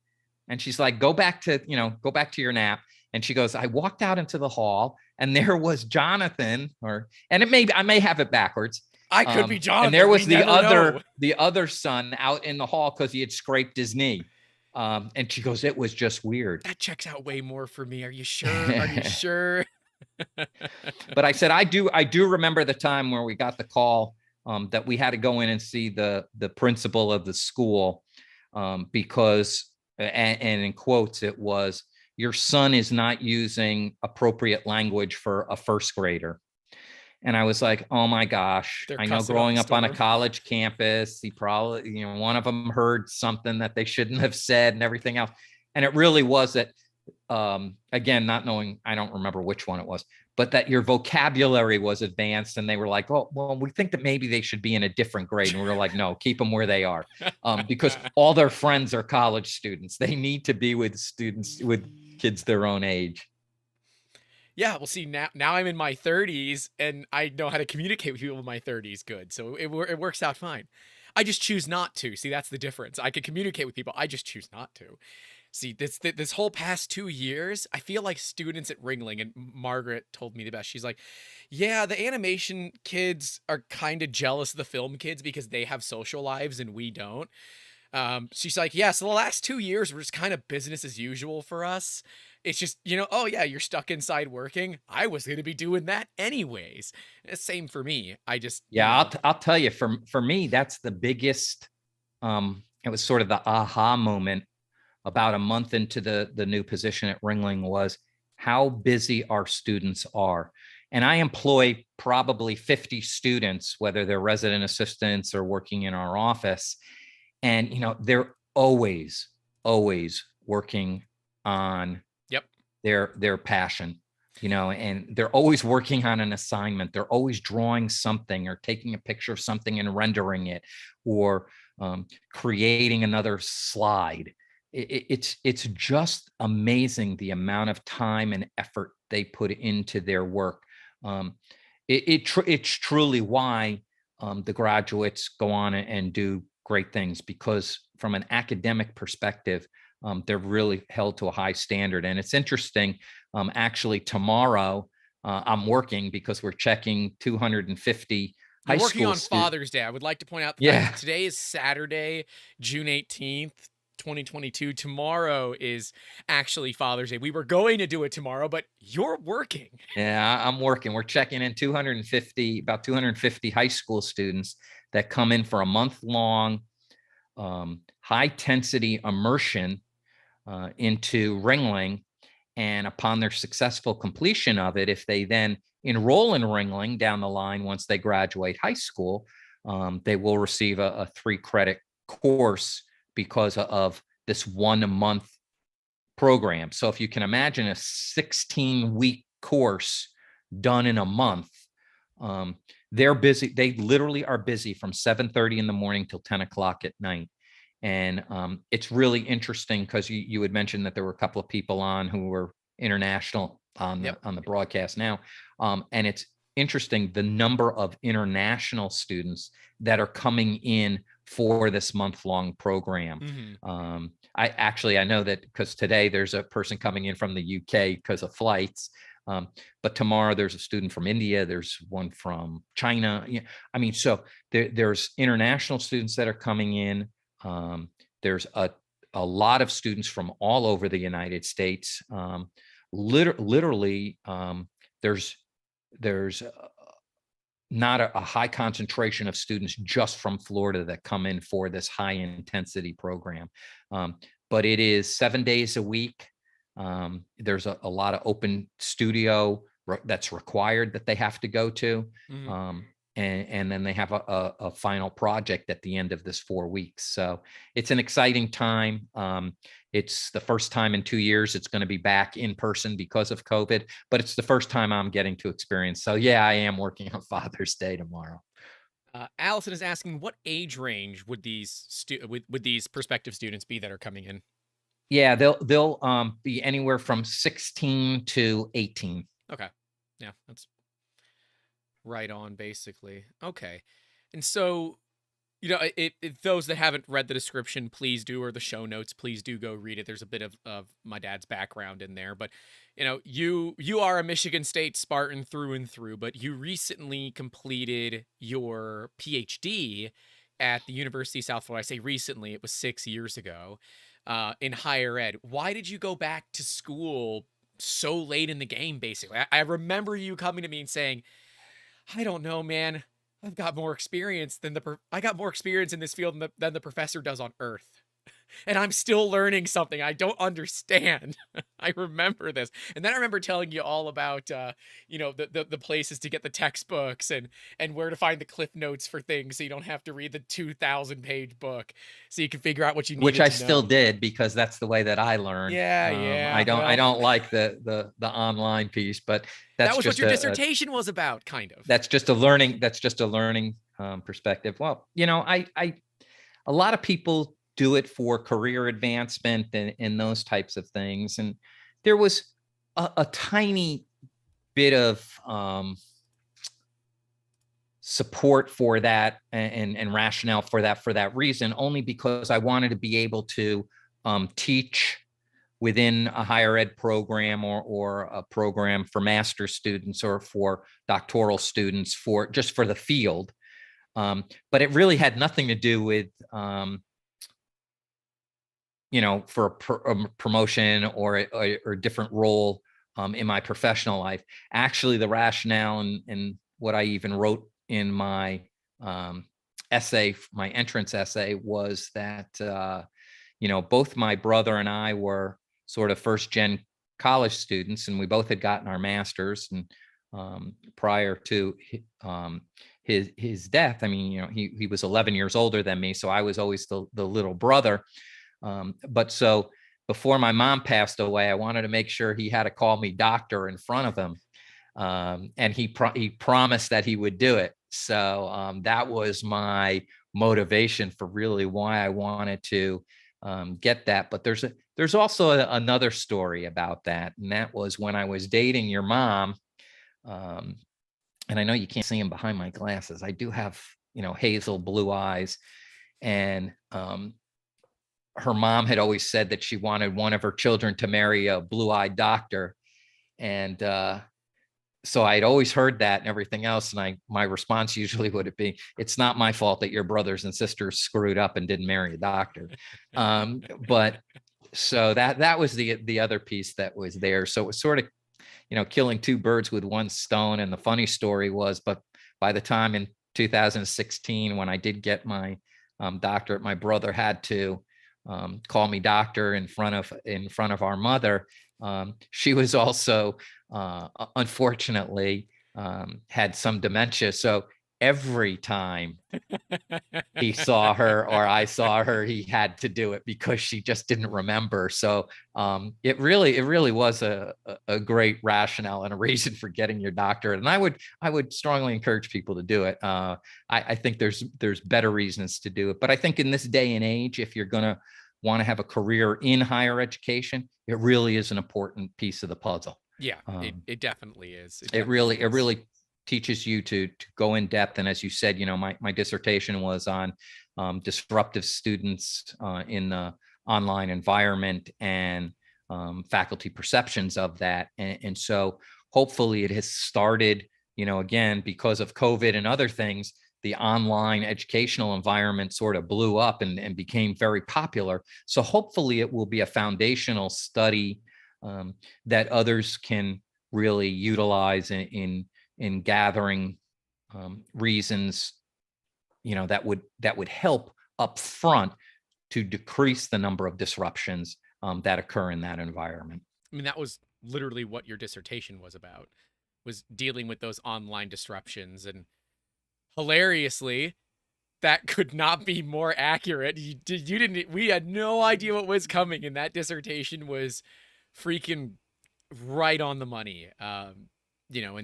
And she's like, go back to your nap. And she goes, I walked out into the hall, and there was Jonathan, and I may have it backwards. I could be Jonathan. And there was the other son out in the hall because he had scraped his knee. And she goes, it was just weird. That checks out way more for me. Are you sure? Are you sure? But I said, I do remember the time where we got the call that we had to go in and see the principal of the school because, and in quotes, it was, your son is not using appropriate language for a first grader. And I was like, oh my gosh, I know growing up on a college campus, he probably, one of them heard something that they shouldn't have said and everything else. And it really was that, again, not knowing, I don't remember which one it was, but that your vocabulary was advanced, and they were like, oh, well, we think that maybe they should be in a different grade. And we were like, no, keep them where they are, because all their friends are college students. They need to be with kids their own age. Yeah, well, see, now I'm in my 30s, and I know how to communicate with people in my 30s good, so it works out fine. I just choose not to. See, that's the difference. I can communicate with people. I just choose not to. See, this whole past 2 years, I feel like students at Ringling, and Margaret told me the best. She's like, yeah, the animation kids are kind of jealous of the film kids because they have social lives and we don't. She's like, yeah, so the last 2 years were just kind of business as usual for us. It's just, oh yeah, you're stuck inside working. I was going to be doing that anyways. Same for me. I just, Yeah, I'll tell you, for me, that's the biggest. It was sort of the aha moment about a month into the new position at Ringling, was how busy our students are. And I employ probably 50 students, whether they're resident assistants or working in our office. And, they're always working on yep. their passion, and they're always working on an assignment. They're always drawing something or taking a picture of something and rendering it, or creating another slide. It's just amazing the amount of time and effort they put into their work. It's truly why the graduates go on and do great things, because from an academic perspective, they're really held to a high standard. And it's interesting, actually tomorrow I'm working because we're checking 250 high You're working school on students. Father's Day. I would like to point out the fact Yeah. that today is Saturday, June 18th, 2022. Tomorrow is actually Father's Day. We were going to do it tomorrow, but you're working. Yeah, I'm working. We're checking in about 250 high school students that come in for a month-long high intensity immersion into Ringling. And upon their successful completion of it, if they then enroll in Ringling down the line, once they graduate high school, they will receive a 3-credit course because of this 1-month program. So if you can imagine a 16-week course done in a month, they're busy. They literally are busy from 7:30 in the morning till 10 o'clock at night. And it's really interesting because you had mentioned that there were a couple of people on who were international on the broadcast now. And it's interesting the number of international students that are coming in for this month-long program. Mm-hmm. I know that because today there's a person coming in from the UK because of flights. But tomorrow there's a student from India. There's one from China. Yeah, I mean, so there's international students that are coming in. There's a lot of students from all over the United States. Literally, there's not a high concentration of students just from Florida that come in for this high intensity program. But it is 7 days a week. There's a lot of open studio that's required that they have to go to. Mm-hmm. And then they have a final project at the end of this 4 weeks. So it's an exciting time. It's the first time in 2 years it's going to be back in person because of COVID, but it's the first time I'm getting to experience. So yeah, I am working on Father's Day tomorrow. Allison is asking, what age range would these would these prospective students be that are coming in? Yeah, they'll be anywhere from 16 to 18. Okay. Yeah, that's right on, basically. Okay. And so, those that haven't read the description, please do, or the show notes, please do go read it. There's a bit of my dad's background in there. But, you are a Michigan State Spartan through and through, but you recently completed your Ph.D. at the University of South Florida. I say recently, it was 6 years ago, in higher ed. Why did you go back to school so late in the game, basically? I remember you coming to me and saying, I don't know, man. I've got more experience than I got more experience in this field than the professor does on Earth. And I'm still learning something I don't understand. I remember this. And then I remember telling you all about the places to get the textbooks and where to find the cliff notes for things so you don't have to read the 2,000-page book, so you can figure out what you need Which to I know. still did, because that's the way that I learned. Yeah. I don't like the online piece, but that was what your dissertation was about, kind of. That's just a learning perspective. Well, a lot of people do it for career advancement and those types of things. And there was a tiny bit of support for that and rationale for that reason, only because I wanted to be able to teach within a higher ed program or a program for master's students or for doctoral students for the field. But it really had nothing to do with for a promotion or a different role in my professional life. Actually, the rationale and what I even wrote in my essay, my entrance essay, was that both my brother and I were sort of first gen college students, and we both had gotten our masters. And prior to his death, I mean, he was 11 years older than me, so I was always the little brother. But so before my mom passed away, I wanted to make sure he had to call me doctor in front of him. And he promised that he would do it. So that was my motivation for really why I wanted to get that. But there's also another story about that. And that was when I was dating your mom. And I know you can't see him behind my glasses. I do have, hazel blue eyes. And her mom had always said that she wanted one of her children to marry a blue-eyed doctor. And so I'd always heard that and everything else. And my response usually would be, it's not my fault that your brothers and sisters screwed up and didn't marry a doctor. But so that was the other piece that was there. So it was sort of, killing two birds with one stone. And the funny story was, but by the time in 2016, when I did get my doctorate, my brother had to call me doctor in front of our mother. She was also unfortunately had some dementia. So every time he saw her or I saw her, he had to do it because she just didn't remember. So it really was a great rationale and a reason for getting your doctorate. And I would strongly encourage people to do it. I think there's better reasons to do it. But I think in this day and age, if you're going to want to have a career in higher education, it really is an important piece of the puzzle. Yeah, it definitely is. It really teaches you to go in depth. And as you said, my dissertation was on disruptive students in the online environment and faculty perceptions of that. And so hopefully it has started, again, because of COVID and other things, the online educational environment sort of blew up and became very popular. So hopefully it will be a foundational study that others can really utilize in gathering reasons, that would help up front to decrease the number of disruptions that occur in that environment. I mean, that was literally what your dissertation was about, was dealing with those online disruptions. And hilariously, that could not be more accurate. We had no idea what was coming, and that dissertation was freaking right on the money. And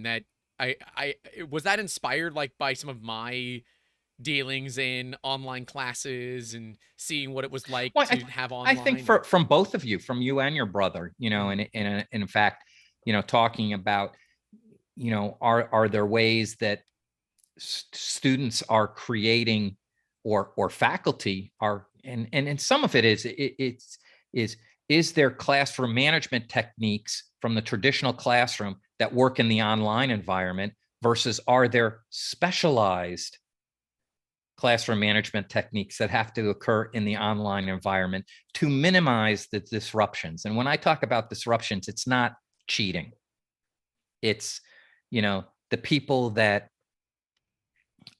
that I was that inspired like by some of my dealings in online classes and seeing what it was like to have online. I think from both of you, from you and your brother, and in fact, talking about, are there ways that students are creating or faculty are, and some of it is there classroom management techniques from the traditional classroom that work in the online environment versus are there specialized classroom management techniques that have to occur in the online environment to minimize the disruptions. And when I talk about disruptions, it's not cheating. It's, the people that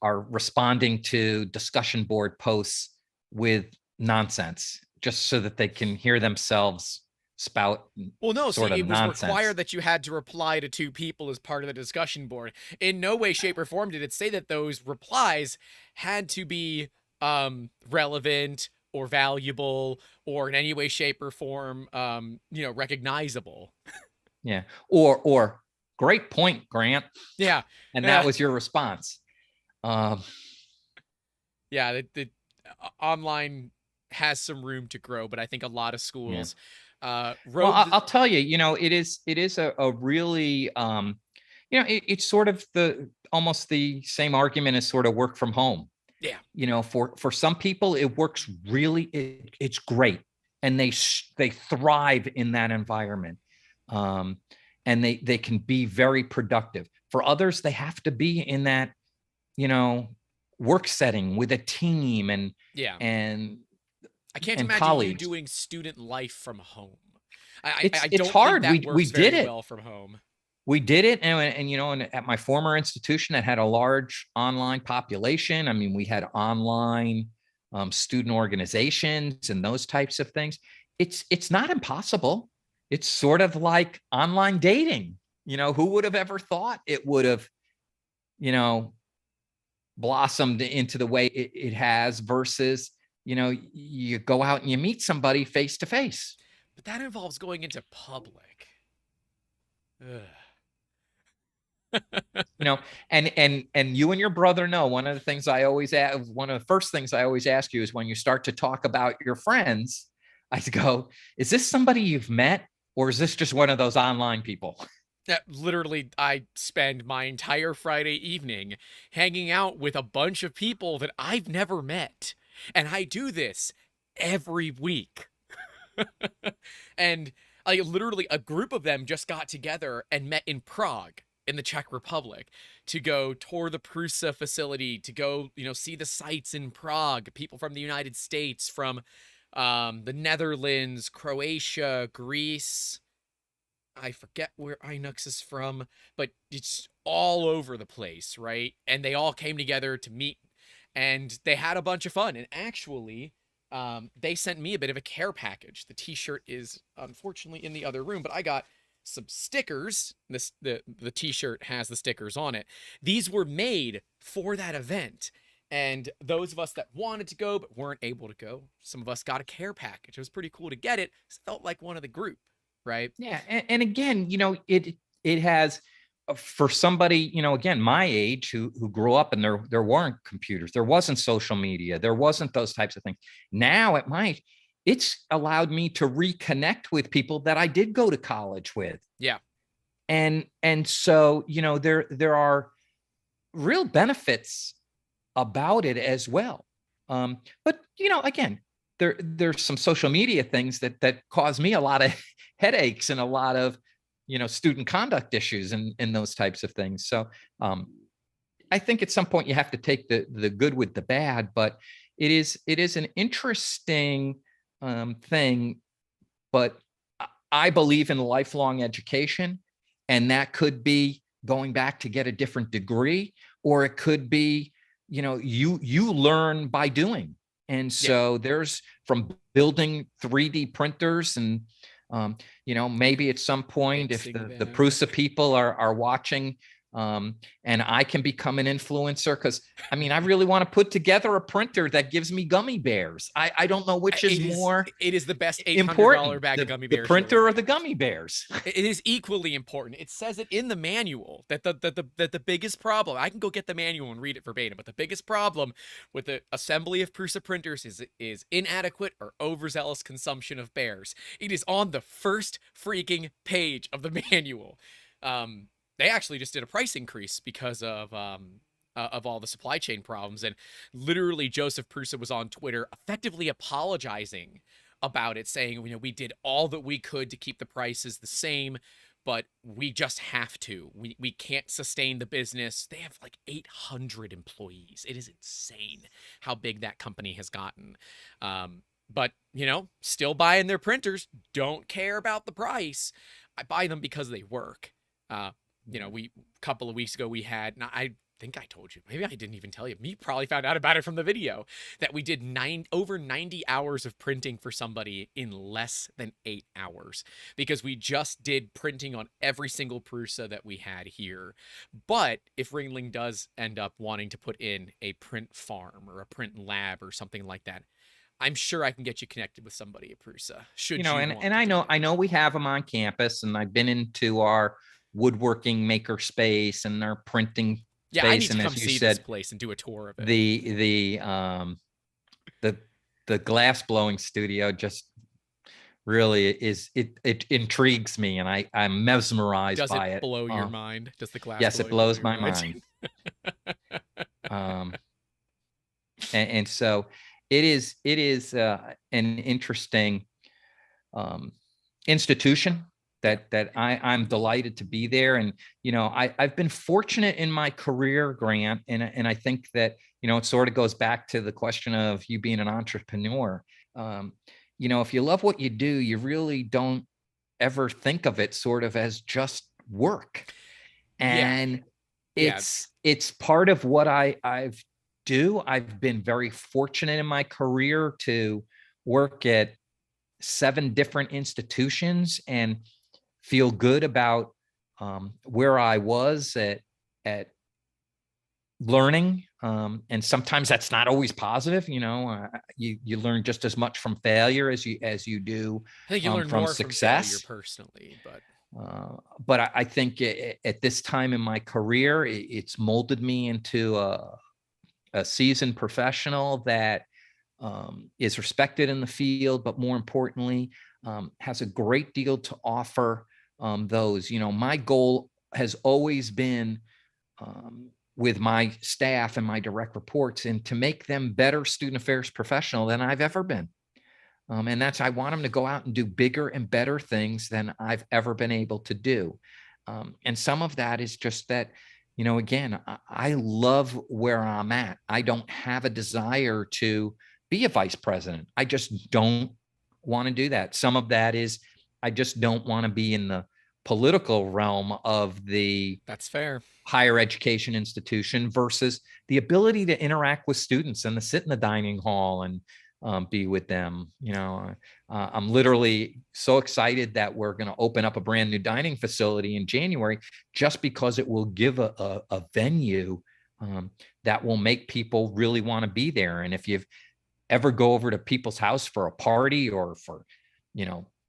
are responding to discussion board posts with nonsense just so that they can hear themselves spout. Well, no, sort of it was nonsense. required that you had to reply to two people as part of the discussion board. In no way, shape, or form did it say that those replies had to be relevant or valuable or in any way, shape, or form, recognizable. Yeah. Or great point, Grant. Yeah. And that was your response. Yeah, the online has some room to grow, but I think a lot of schools well, I'll tell you, it is a really it's sort of almost the same argument as sort of work from home. Yeah. For some people it works really, it's great, and they thrive in that environment, and they can be very productive. For others, they have to be in that work setting with a team and I can't and imagine you colleagues. doing student life from home. I It's don't think hard. that We works did very it. well from home. We did it, and and at my former institution that had a large online population. I mean, we had online student organizations and those types of things. It's not impossible. It's sort of like online dating. Who would have ever thought it would have, you know, blossomed into the way it has versus, you go out and you meet somebody face to face. But that involves going into public. Ugh. And you and your brother know one of the things I always ask, one of the first things I always ask you is when you start to talk about your friends, I go, is this somebody you've met or is this just one of those online people? Literally, I spend my entire Friday evening hanging out with a bunch of people that I've never met. And I do this every week. And literally a group of them just got together and met in Prague in the Czech Republic to go tour the Prusa facility, to go, see the sights in Prague. People from the United States, from the Netherlands, Croatia, Greece. I forget where Inux is from, but it's all over the place, right? And they all came together to meet, and they had a bunch of fun. And actually, they sent me a bit of a care package. The T-shirt is unfortunately in the other room, but I got some stickers. The T-shirt has the stickers on it. These were made for that event. And those of us that wanted to go but weren't able to go, some of us got a care package. It was pretty cool to get it. It felt like one of the group, right? Yeah. And again, it has for somebody, again, my age who grew up and there weren't computers, there wasn't social media, there wasn't those types of things. Now at my age, it's allowed me to reconnect with people that I did go to college with. Yeah. And so, there are real benefits about it as well. But again, there's some social media things that cause me a lot of headaches and a lot of student conduct issues and those types of things. So I think at some point you have to take the good with the bad, but it is an interesting thing. But I believe in lifelong education, and that could be going back to get a different degree, or it could be you learn by doing. And so there's from building 3D printers and maybe at some point if the Prusa people are watching, and I can become an influencer, because I really want to put together a printer that gives me gummy bears. I don't know which is more. It is the best $800 bag of gummy bears. The printer or the gummy bears. It is equally important. It says it in the manual that the biggest problem. I can go get the manual and read it verbatim, but the biggest problem with the assembly of Prusa printers is inadequate or overzealous consumption of bears. It is on the first freaking page of the manual. They actually just did a price increase because of all the supply chain problems. And literally Joseph Prusa was on Twitter effectively apologizing about it, saying, we did all that we could to keep the prices the same, but we just have to. We can't sustain the business. They have like 800 employees. It is insane how big that company has gotten. But, still buying their printers, don't care about the price. I buy them because they work. A couple of weeks ago we had, I think I told you, maybe I didn't even tell you, me probably found out about it from the video, that we did over 90 hours of printing for somebody in less than 8 hours, because we just did printing on every single Prusa that we had here. But if Ringling does end up wanting to put in a print farm or a print lab or something like that, I'm sure I can get you connected with somebody at Prusa. I know we have them on campus, and I've been into our woodworking maker space and our printing space. I need to and come see this place and do a tour of it. The glass blowing studio just really it intrigues me, and I'm mesmerized by it. Does it blow your mind? Does the glass? Yes, it blows my mind. And so it is an interesting institution that I'm delighted to be there. And, I've been fortunate in my career, Grant. And I think that, it sort of goes back to the question of you being an entrepreneur. um, if you love what you do, you really don't ever think of it sort of as just work. Yeah. And Yeah. it's part of what I've do. I've been very fortunate in my career to work at 7 different institutions and feel good about where I was at learning. And sometimes that's not always positive. You learn just as much from failure as you do I think you learn from more from failure success. personally, but But I think at this time in my career, it's molded me into a seasoned professional that is respected in the field, but more importantly, has a great deal to offer those. My goal has always been with my staff and my direct reports and to make them better student affairs professional than I've ever been. And I want them to go out and do bigger and better things than I've ever been able to do. And some of that is just that, again, I love where I'm at. I don't have a desire to be a vice president. I just don't want to do that. Some of that is I just don't want to be in the political realm of the that's fair. higher education institution versus the ability to interact with students and to sit in the dining hall and be with them. I'm literally so excited that we're going to open up a brand new dining facility in January, just because it will give a venue that will make people really want to be there. And if you've ever go over to people's house for a party or for,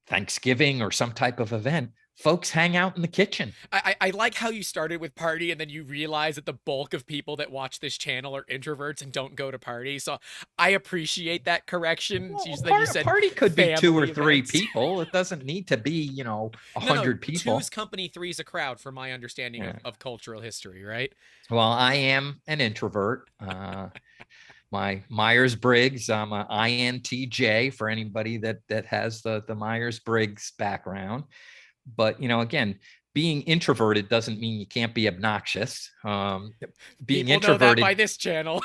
Thanksgiving or some type of event, folks hang out in the kitchen. I like how you started with party and then you realize that the bulk of people that watch this channel are introverts and don't go to parties. So I appreciate that correction. Well, Then you a said party could be 2 or 3 events. people. It doesn't need to be, No, 100 people. Two's company, three's a crowd, from my understanding of cultural history, right? Well, I am an introvert. My Myers-Briggs, I'm a INTJ for anybody that has the Myers-Briggs background. But, again, being introverted doesn't mean you can't be obnoxious. Being People introverted know that by this channel.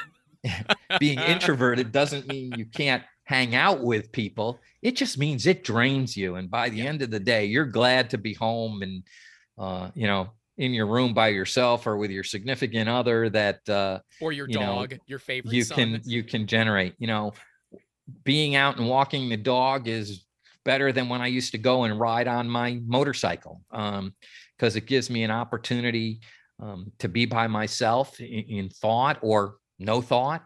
being introverted doesn't mean you can't hang out with people. It just means it drains you. And by the end of the day, you're glad to be home and, in your room by yourself or with your significant other that, or your dog, your favorite you can generate. Being out and walking the dog is better than when I used to go and ride on my motorcycle, because it gives me an opportunity to be by myself in thought or no thought.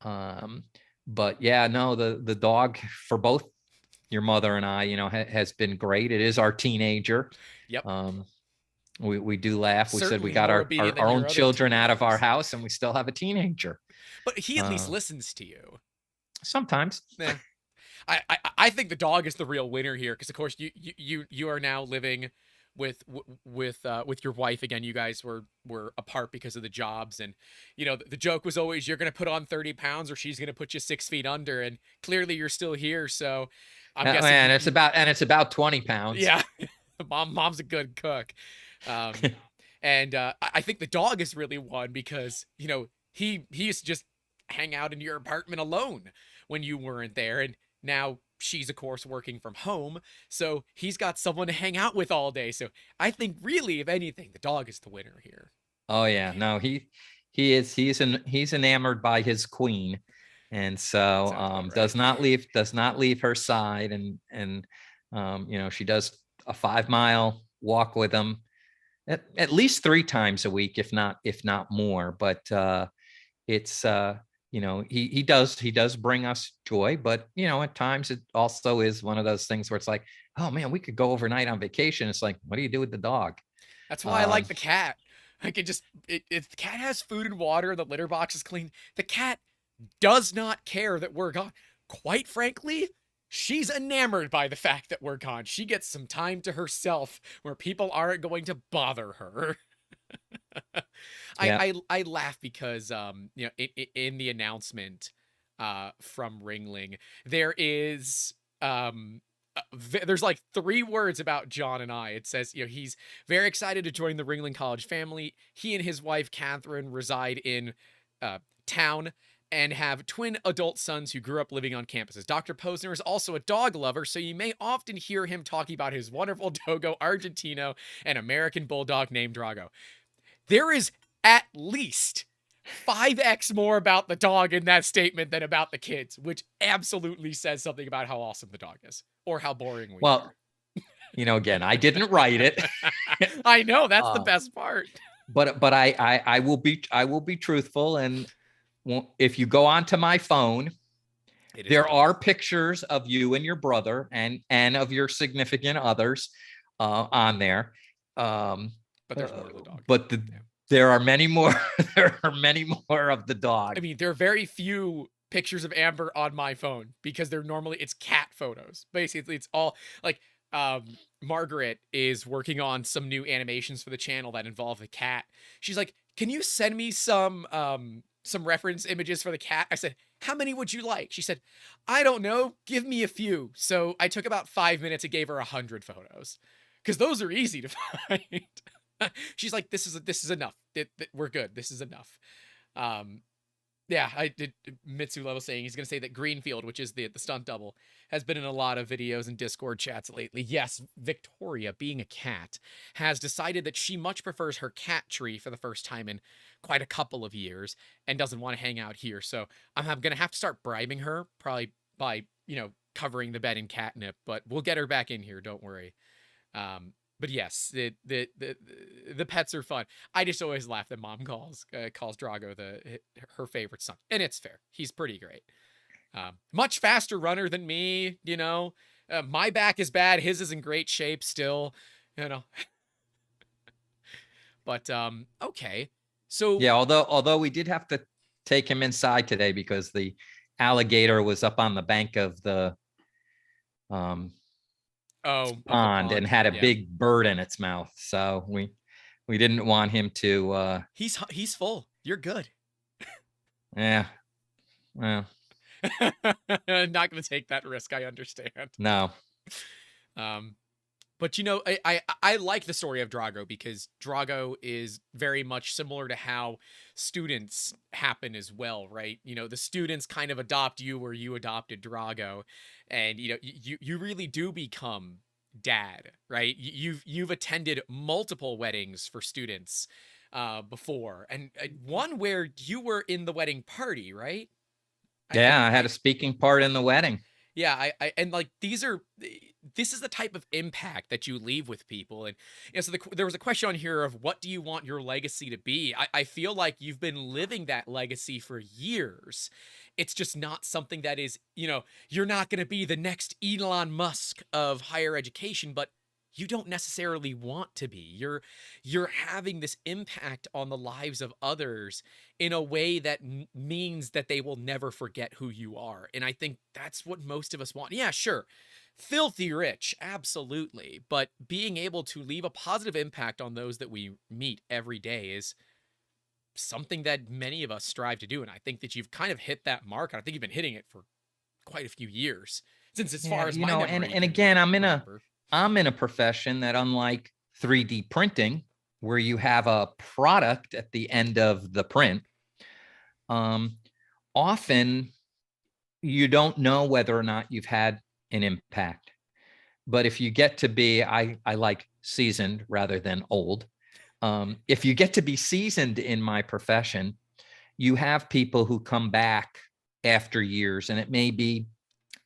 But yeah, no, the dog for both your mother and I, has been great. It is our teenager. Yep. We do laugh. We Certainly said we got our own children out of our house and we still have a teenager. But he at least listens to you. Sometimes. Yeah. I think the dog is the real winner here, because of course you are now living with your wife again. You guys were apart because of the jobs, and the joke was always, you're gonna put on 30 pounds or she's gonna put you 6 feet under, and clearly you're still here. So I'm guessing, and it's about 20 pounds. Yeah. Mom's a good cook. And I think the dog is really one, because he used to just hang out in your apartment alone when you weren't there, and now she's of course working from home, so he's got someone to hang out with all day. So I think really, if anything, the dog is the winner here. Oh yeah, no, he's enamored by his queen, and so right. does not leave her side, and she does a 5-mile walk with him at least 3 times a week, if not more. But it's he does bring us joy, but at times it also is one of those things where it's like, oh man, we could go overnight on vacation. It's like, what do you do with the dog? That's why I like the cat. I could just, if the cat has food and water, the litter box is clean, the cat does not care that we're gone. Quite frankly, she's enamored by the fact that we're gone. She gets some time to herself where people aren't going to bother her. Yeah. I laugh because in the announcement from Ringling, there is there's like 3 words about John and I. It says, he's very excited to join the Ringling College family. He and his wife Catherine reside in town and have twin adult sons who grew up living on campuses. Dr. Posner is also a dog lover, so you may often hear him talking about his wonderful dogo, Argentino, and American bulldog named Drago. There is at least 5x more about the dog in that statement than about the kids, which absolutely says something about how awesome the dog is or how boring we Well, again, I didn't write it. are. I know, that's the best part. But I will be truthful, and if you go onto my phone, there are pictures of you and your brother and of your significant others on there. But there's more of the dog. But there are many more. There are many more of the dog. I mean, there are very few pictures of Amber on my phone because it's cat photos. Basically, it's all like Margaret is working on some new animations for the channel that involve the cat. She's like, "Can you send me some reference images for the cat?" I said, "How many would you like?" She said, "I don't know. Give me a few." So I took about 5 minutes and gave her 100 photos because those are easy to find. She's like, this is enough. We're good. This is enough. Yeah, I did. Mitsu level saying he's going to say that Greenfield, which is the stunt double, has been in a lot of videos and Discord chats lately. Yes, Victoria, being a cat, has decided that she much prefers her cat tree for the first time in quite a couple of years and doesn't want to hang out here. So I'm going to have to start bribing her, probably by, covering the bed in catnip, but we'll get her back in here. Don't worry. But yes, the pets are fun. I just always laugh that Mom calls Drago her favorite son, and it's fair. He's pretty great. Much faster runner than me. My back is bad. His is in great shape still. But okay. So yeah, although we did have to take him inside today because the alligator was up on the bank of the pond and had a big bird in its mouth, so we didn't want him to he's full. You're good. Yeah, well, not gonna take that risk. I understand. No. But I like the story of Drago because Drago is very much similar to how students happen as well, right? The students kind of adopt you or you adopted Drago, and you really do become dad, right? You've attended multiple weddings for students before, and one where you were in the wedding party, right? Yeah, I had a speaking part in the wedding. Yeah, and like this is the type of impact that you leave with people. And so there was a question on here of what do you want your legacy to be? I feel like you've been living that legacy for years. It's just not something that is, you're not going to be the next Elon Musk of higher education, but you don't necessarily want to be. You're having this impact on the lives of others in a way that means that they will never forget who you are. And I think that's what most of us want. Yeah, sure. Filthy rich, absolutely. But being able to leave a positive impact on those that we meet every day is something that many of us strive to do. And I think that you've kind of hit that mark. I think you've been hitting it for quite a few years since as far as my memory and again, I'm in a profession that, unlike 3D printing, where you have a product at the end of the print, often you don't know whether or not you've had an impact. But if you get to be, I like seasoned rather than old. If you get to be seasoned in my profession, you have people who come back after years, and it may be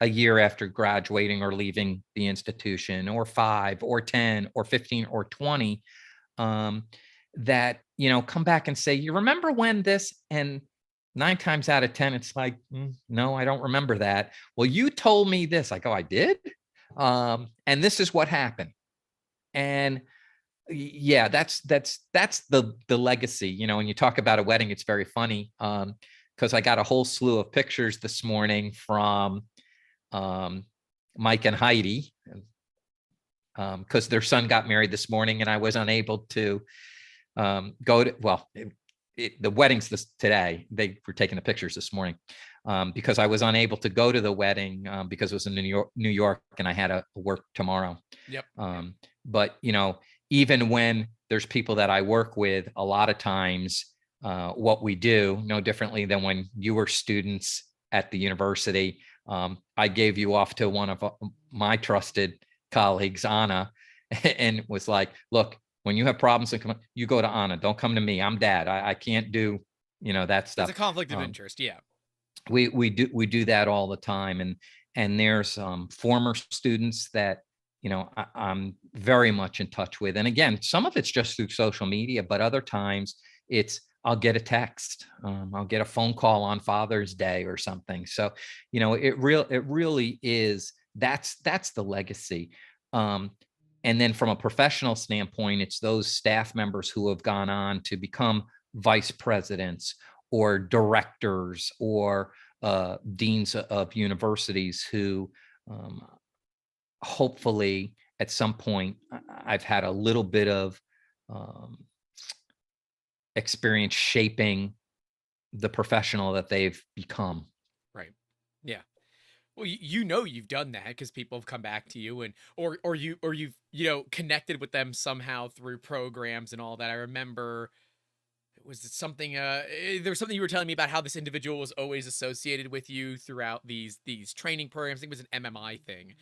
a year after graduating or leaving the institution, or 5 or 10 or 15 or 20, that, come back and say, you remember when this? And 9 times out of 10, it's like, no, I don't remember that. Well, you told me this. I go, I did. And this is what happened. And yeah, that's the legacy. When you talk about a wedding, it's very funny. Because I got a whole slew of pictures this morning from Mike and Heidi, because their son got married this morning, and I was unable to go to, the wedding's today. They were taking the pictures this morning because I was unable to go to the wedding because it was in New York, and I had to work tomorrow. Yep. But even when there's people that I work with, a lot of times what we do, no differently than when you were students at the university. I gave you off to one of my trusted colleagues, Anna, and was like, look, when you have problems, you go to Anna. Don't come to me. I'm dad. I can't do, that stuff. It's a conflict of interest. Yeah. We do that all the time. And there's former students that, I'm very much in touch with. And again, some of it's just through social media, but other times I'll get a text, I'll get a phone call on Father's Day or something. So, it really is, that's the legacy. And then from a professional standpoint, it's those staff members who have gone on to become vice presidents or directors or deans of universities who hopefully at some point I've had a little bit of experience shaping the professional that they've become. Right. Yeah. Well, you've done that because people have come back to you and or you've connected with them somehow through programs and all that. I remember was it something there was something you were telling me about how this individual was always associated with you throughout these training programs. I think it was an MMI thing.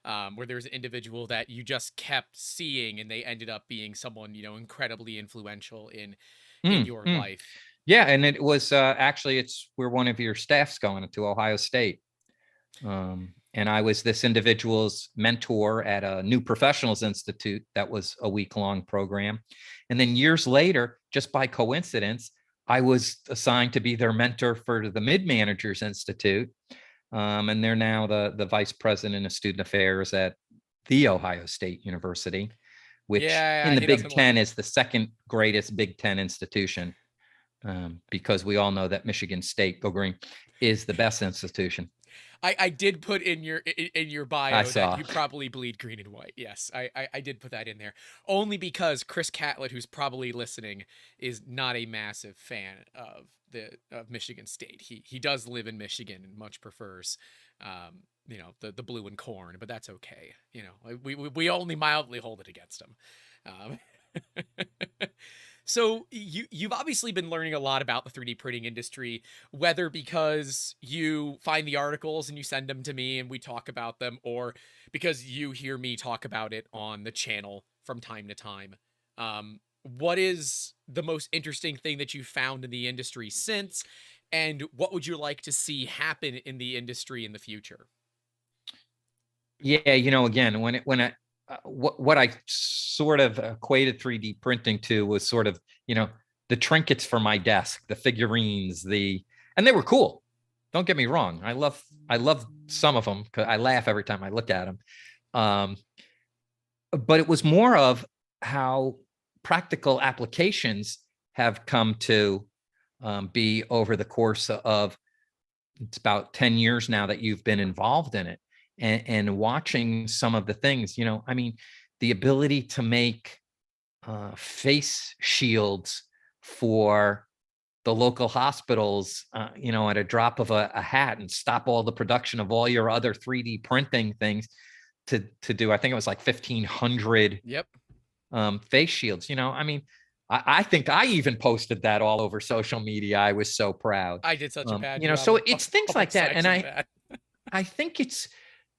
Where there was an individual that you just kept seeing and they ended up being someone, incredibly influential in your life. Yeah. And it was actually, it's where one of your staff's going to Ohio State. And I was this individual's mentor at a New Professionals Institute that was a week-long program. And then years later, just by coincidence, I was assigned to be their mentor for the Mid-Managers Institute. And they're now the vice president of student affairs at the Ohio State University, which in the Big Ten is the second greatest Big Ten institution, because we all know that Michigan State, go Green, is the best institution. I did put in your bio that you probably bleed green and white. Yes, I did put that in there only because Chris Catlett, who's probably listening, is not a massive fan of Michigan State. He does live in Michigan and much prefers the blue and corn, but that's okay. We only mildly hold it against him. So you've obviously been learning a lot about the 3D printing industry, whether because you find the articles and you send them to me and we talk about them, or because you hear me talk about it on the channel from time to time. What is the most interesting thing that you found in the industry since, and what would you like to see happen in the industry in the future? Yeah, again, what I sort of equated 3D printing to was sort of, the trinkets for my desk, the figurines, and they were cool. Don't get me wrong. I love some of them because I laugh every time I look at them. But it was more of how practical applications have come to be over the course of, it's about 10 years now that you've been involved in it. And watching some of the things, the ability to make face shields for the local hospitals, at a drop of a hat, and stop all the production of all your other 3D printing things to do, I think it was like 1,500 face shields. I think I even posted that all over social media. I was so proud. I did such a bad job. So it's things like that. And I think it's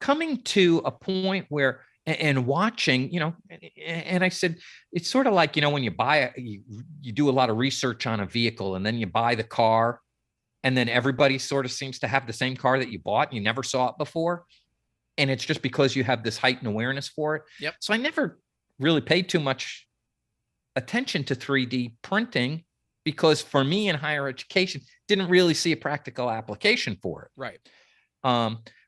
coming to a point where, and watching, and I said, it's sort of like, when you buy you do a lot of research on a vehicle and then you buy the car and then everybody sort of seems to have the same car that you bought and you never saw it before. And it's just because you have this heightened awareness for it. Yep. So I never really paid too much attention to 3D printing because for me in higher education, didn't really see a practical application for it. Right.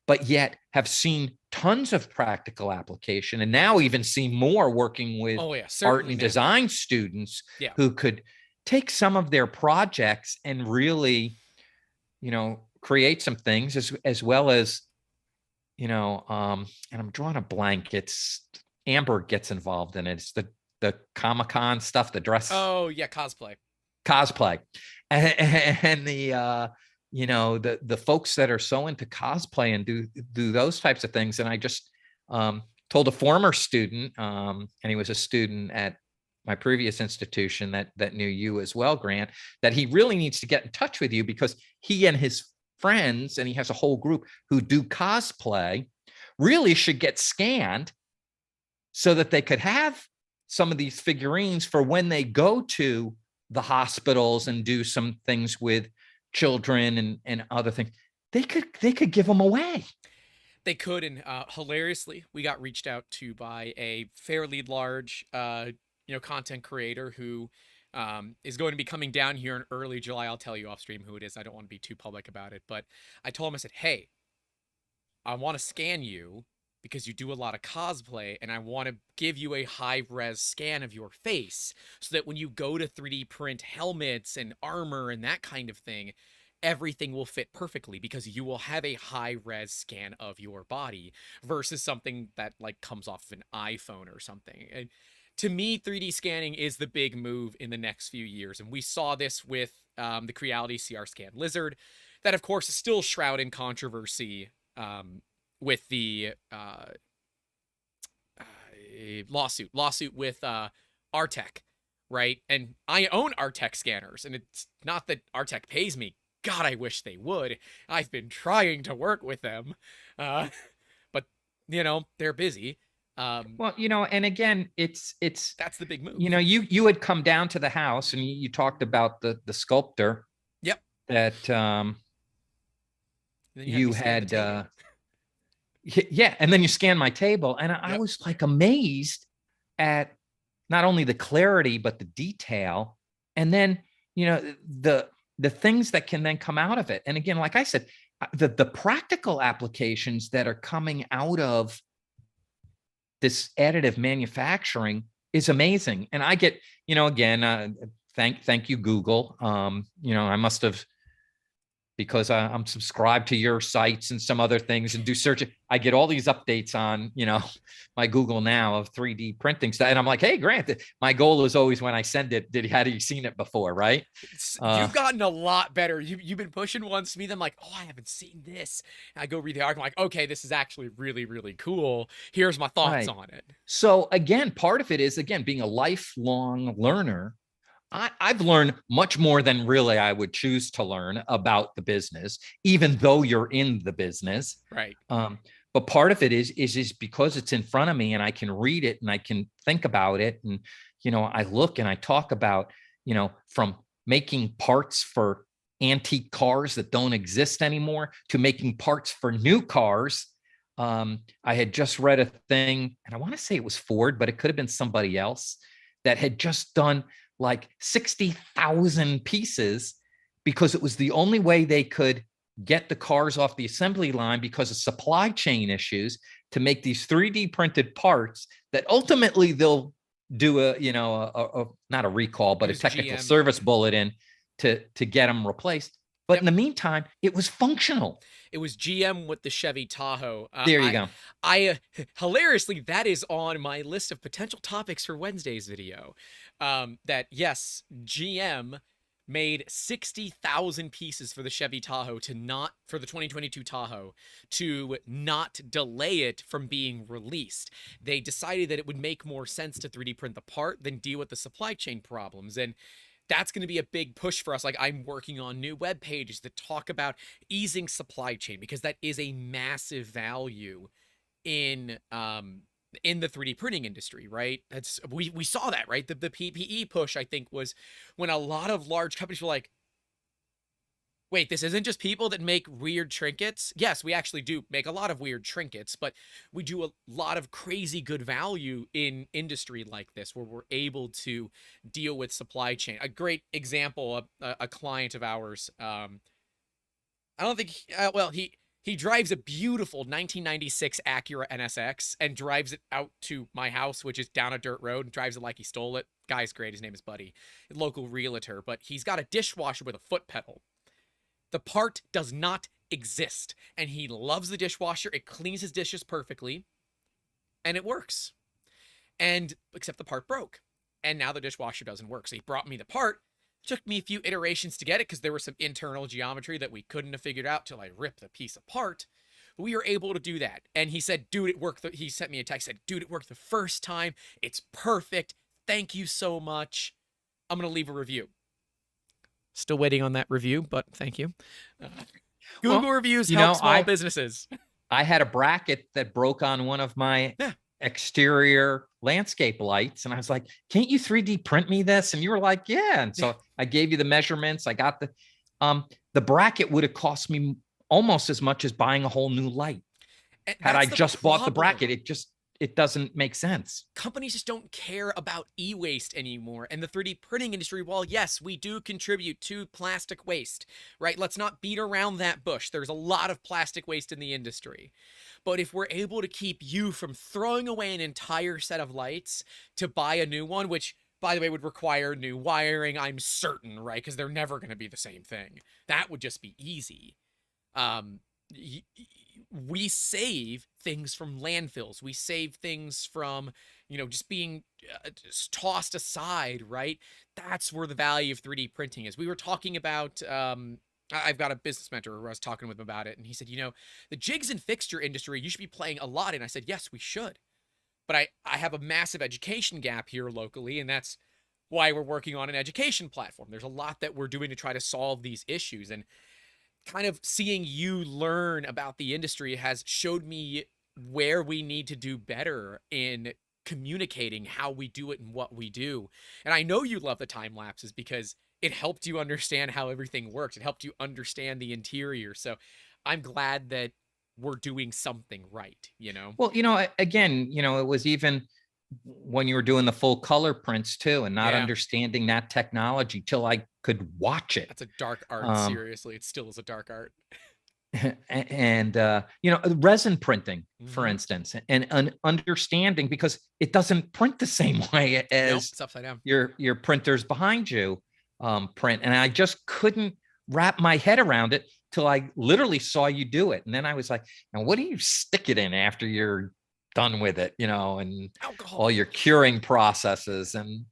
But yet have seen tons of practical application, and now even see more working with art and design students who could take some of their projects and really, create some things as well as, and I'm drawing a blank. It's Amber gets involved in it. It's the Comic-Con stuff, the dress. Oh yeah. Cosplay. And the folks that are so into cosplay and do those types of things. And I just told a former student, and he was a student at my previous institution that knew you as well, Grant, that he really needs to get in touch with you, because he and his friends, and he has a whole group who do cosplay, really should get scanned so that they could have some of these figurines for when they go to the hospitals and do some things with children and other things. They could give them away. They could, and hilariously, we got reached out to by a fairly large, content creator who is going to be coming down here in early July. I'll tell you off stream who it is. I don't want to be too public about it, but I told him, I said, hey, I want to scan you because you do a lot of cosplay, and I want to give you a high-res scan of your face so that when you go to 3D print helmets and armor and that kind of thing, everything will fit perfectly because you will have a high-res scan of your body versus something that like comes off of an iPhone or something. And to me, 3D scanning is the big move in the next few years, and we saw this with the Creality CR Scan Lizard, that of course is still shrouded in controversy with the lawsuit with Artec, right? And I own Artec scanners, and it's not that Artec pays me. God, I wish they would. I've been trying to work with them, but they're busy. Well, and again, it's that's the big move. You had come down to the house and you talked about the sculptor. Yep. That you had yeah, and then you scanned my table, and I was like amazed at not only the clarity but the detail, and then the things that can then come out of it. And again, like I said, the practical applications that are coming out of this additive manufacturing is amazing. And I get, again, thank you, Google. I must have, because I'm subscribed to your sites and some other things and do search. I get all these updates on, my Google Now of 3D printing stuff. And I'm like, hey, Grant, my goal is always when I send it, had you seen it before, right? You've gotten a lot better. You've been pushing ones to me. Then I'm like, oh, I haven't seen this. And I go read the article. I'm like, okay, this is actually really, really cool. Here's my thoughts on it. So again, part of it is, again, being a lifelong learner. I've learned much more than really I would choose to learn about the business, even though you're in the business. Right. But part of it is because it's in front of me and I can read it and I can think about it. And, I look and I talk about, from making parts for antique cars that don't exist anymore to making parts for new cars. I had just read a thing, and I want to say it was Ford, but it could have been somebody else, that had just done like 60,000 pieces because it was the only way they could get the cars off the assembly line because of supply chain issues, to make these 3D printed parts that ultimately they'll do not a recall, but a technical service bulletin to get them replaced. But in the meantime, it was functional. It was GM with the Chevy Tahoe. There you go. Hilariously, that is on my list of potential topics for Wednesday's video. That yes, GM made 60,000 pieces for the Chevy Tahoe for the 2022 Tahoe to not delay it from being released. They decided that it would make more sense to 3D print the part than deal with the supply chain problems. And that's going to be a big push for us. Like, I'm working on new web pages that talk about easing supply chain, because that is a massive value in the 3D printing industry, right? We saw that, right? The PPE push, I think, was when a lot of large companies were like, wait, this isn't just people that make weird trinkets. Yes, we actually do make a lot of weird trinkets, but we do a lot of crazy good value in industry like this, where we're able to deal with supply chain. A great example, a client of ours, I don't think, he drives a beautiful 1996 Acura NSX and drives it out to my house, which is down a dirt road, and drives it like he stole it. Guy's great. His name is Buddy, local realtor, but he's got a dishwasher with a foot pedal. The part does not exist, and he loves the dishwasher. It cleans his dishes perfectly, and it works. And except the part broke, and now the dishwasher doesn't work. So he brought me the part. It took me a few iterations to get it because there was some internal geometry that we couldn't have figured out till I ripped the piece apart. But we were able to do that. And he said, dude, it worked. He sent me a text, said, dude, it worked the first time. It's perfect. Thank you so much. I'm going to leave a review. Still waiting on that review, but thank you. Google Well, reviews you help know, small businesses. I had a bracket that broke on one of my Yeah. exterior landscape lights. And I was like, can't you 3D print me this? And you were like, yeah. And so I gave you the measurements. I got the bracket would have cost me almost as much as buying a whole new light. And Had I that's the just bought the problem. bracket, it doesn't make sense. Companies just don't care about e-waste anymore. And the 3D printing industry, while yes, we do contribute to plastic waste, right? Let's not beat around that bush. There's a lot of plastic waste in the industry. But if we're able to keep you from throwing away an entire set of lights to buy a new one, which, by the way, would require new wiring, I'm certain, right? Because they're never going to be the same thing. That would just be easy. We save things from landfills. We save things from, just being just tossed aside, right? That's where the value of 3D printing is. We were talking about, I've got a business mentor who I was talking with him about it, and he said, the jigs and fixture industry, you should be playing a lot. And I said, yes, we should. But I have a massive education gap here locally, and that's why we're working on an education platform. There's a lot that we're doing to try to solve these issues. And kind of seeing you learn about the industry has showed me where we need to do better in communicating how we do it and what we do. And I know you love the time lapses because it helped you understand how everything works. It helped you understand the interior. So I'm glad that we're doing something right, Well, again, it was even when you were doing the full color prints too, and not understanding that technology till I could watch it. That's a dark art. Seriously, it still is a dark art. And resin printing, for instance, and an understanding, because it doesn't print the same way as it's upside down. Your printers behind you print. And I just couldn't wrap my head around it till I literally saw you do it. And then I was like, now what do you stick it in after you're done with it, and alcohol, all your curing processes and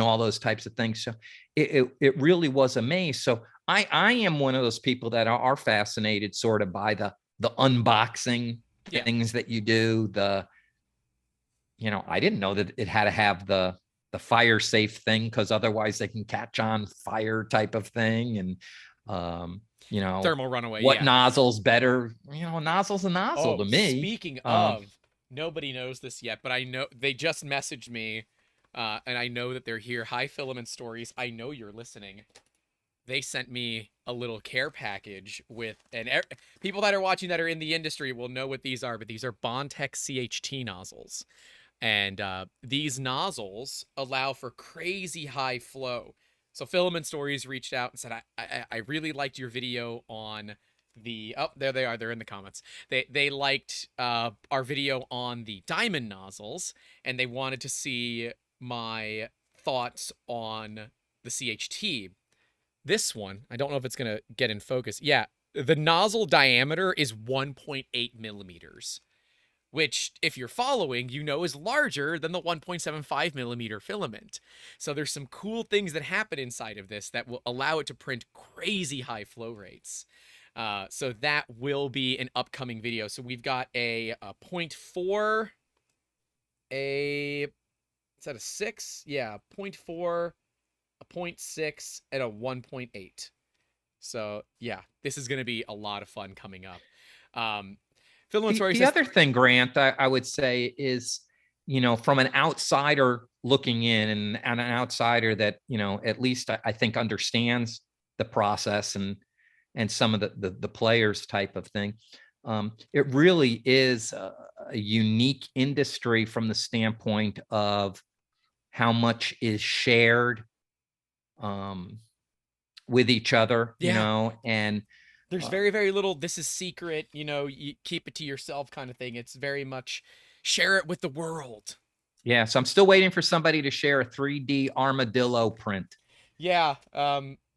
all those types of things. So it really was a maze. So I am one of those people that are fascinated sort of by the unboxing things that you do. I didn't know that it had to have the fire safe thing, because otherwise they can catch on fire type of thing. And thermal runaway. What nozzle's better? Nozzle's a nozzle to me. Speaking of, nobody knows this yet, but I know they just messaged me, and I know that they're here. Hi, Filament Stories. I know you're listening. They sent me a little care package with, and people that are watching that are in the industry will know what these are, but these are Bondtech CHT nozzles. And these nozzles allow for crazy high flow. So Filament Stories reached out and said, I really liked your video on there they are. They're in the comments. They liked our video on the diamond nozzles, and they wanted to see my thoughts on the CHT. This one, I don't know if it's going to get in focus. Yeah, the nozzle diameter is 1.8 millimeters, which, if you're following, is larger than the 1.75 millimeter filament. So there's some cool things that happen inside of this that will allow it to print crazy high flow rates. So that will be an upcoming video. So we've got a 0.4, is that a 6? Yeah, 0.4, a 0.6, and a 1.8. So yeah, this is going to be a lot of fun coming up. The other thing, Grant, I would say is, from an outsider looking in, and an outsider that, at least I think understands the process and some of the players type of thing. It really is a unique industry from the standpoint of how much is shared with each other, and there's very, very little, this is secret, you keep it to yourself kind of thing. It's very much share it with the world. Yeah. So I'm still waiting for somebody to share a 3D armadillo print. Yeah.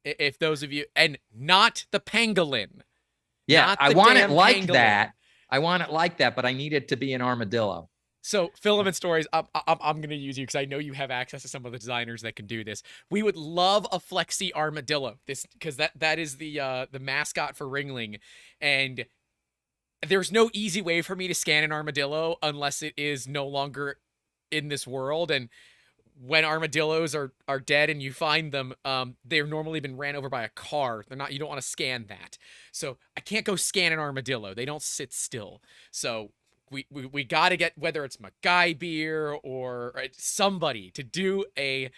If those of you, and not the pangolin. Yeah. I want it like that. I want it like that, but I need it to be an armadillo. So Filament Stories, I'm going to use you because I know you have access to some of the designers that can do this. We would love a Flexi Armadillo, because that is the mascot for Ringling, and there's no easy way for me to scan an armadillo unless it is no longer in this world. And when armadillos are dead and you find them, they've normally been ran over by a car. They're not. You don't want to scan that. So I can't go scan an armadillo. They don't sit still. So we got to get, whether it's MacGyver or somebody to do a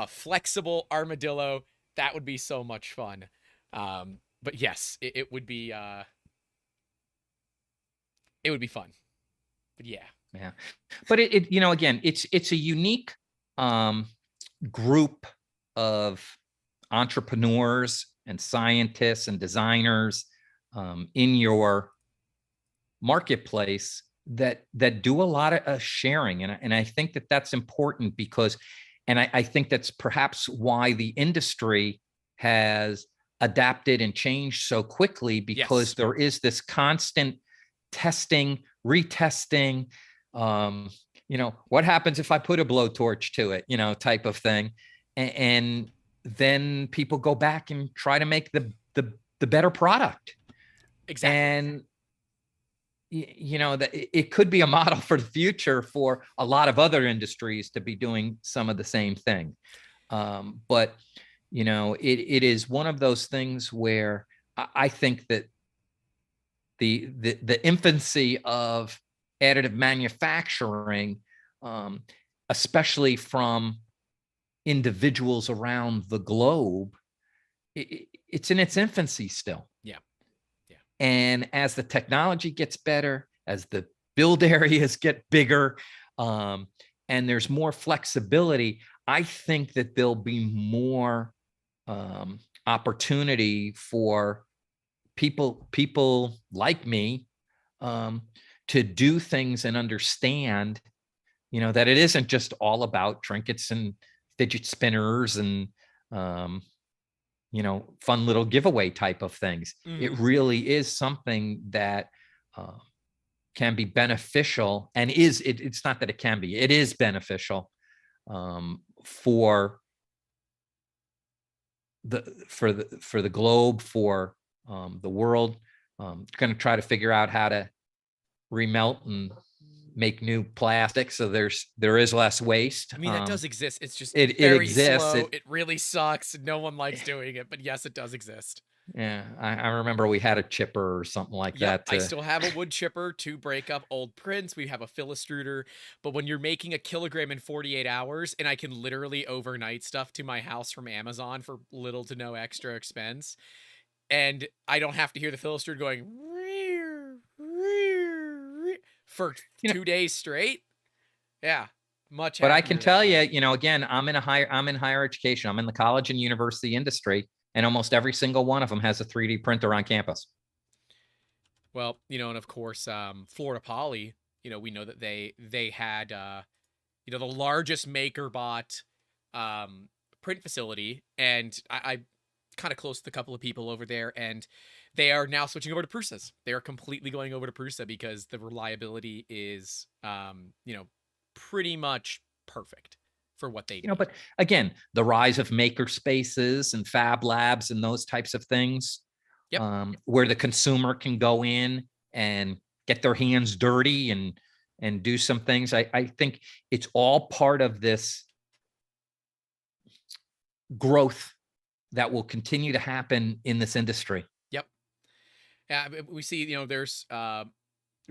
flexible armadillo. That would be so much fun. But yes, it would be fun. But yeah. Yeah. But it you know, again, it's a unique group of entrepreneurs and scientists and designers in your marketplace that do a lot of sharing, and I think that that's important because, and I think that's perhaps why the industry has adapted and changed so quickly, because Yes. there is this constant testing, retesting, what happens if I put a blowtorch to it, type of thing. And then people go back and try to make the better product. Exactly. And that it could be a model for the future for a lot of other industries to be doing some of the same thing. But it is one of those things where I think that the infancy of additive manufacturing, especially from individuals around the globe, it's in its infancy still. Yeah. And as the technology gets better, as the build areas get bigger, and there's more flexibility, I think that there'll be more opportunity for people like me to do things and understand, that it isn't just all about trinkets and fidget spinners and fun little giveaway type of things. Mm-hmm. It really is something that can be beneficial, and it's not that it can be, it is beneficial for the globe, for the world. Going to try to figure out how to remelt and make new plastic, so there is less waste. I mean, that does exist. It's just it very exists. slow. It really sucks. No one likes doing it, but yes, it does exist. Yeah, I remember we had a chipper or something like Yep, that. I still have a wood chipper to break up old prints. We have a Philistruder, but when you're making a kilogram in 48 hours, and I can literally overnight stuff to my house from Amazon for little to no extra expense, and I don't have to hear the Philistruder going "Rear, rear, rear," for 2 days straight. Yeah, much. But I can tell that. you, again, I'm in higher education. I'm in the college and university industry, and almost every single one of them has a 3D printer on campus. Well, and of course, Florida Poly, we know that they had, the largest MakerBot print facility, and I kind of close to a couple of people over there, and they are now switching over to Prusas. They are completely going over to Prusa because the reliability is, pretty much perfect for what they need. But again, the rise of maker spaces and fab labs and those types of things, Yep. where the consumer can go in and get their hands dirty and do some things. I think it's all part of this growth that will continue to happen in this industry. Yep. Yeah, we see, there's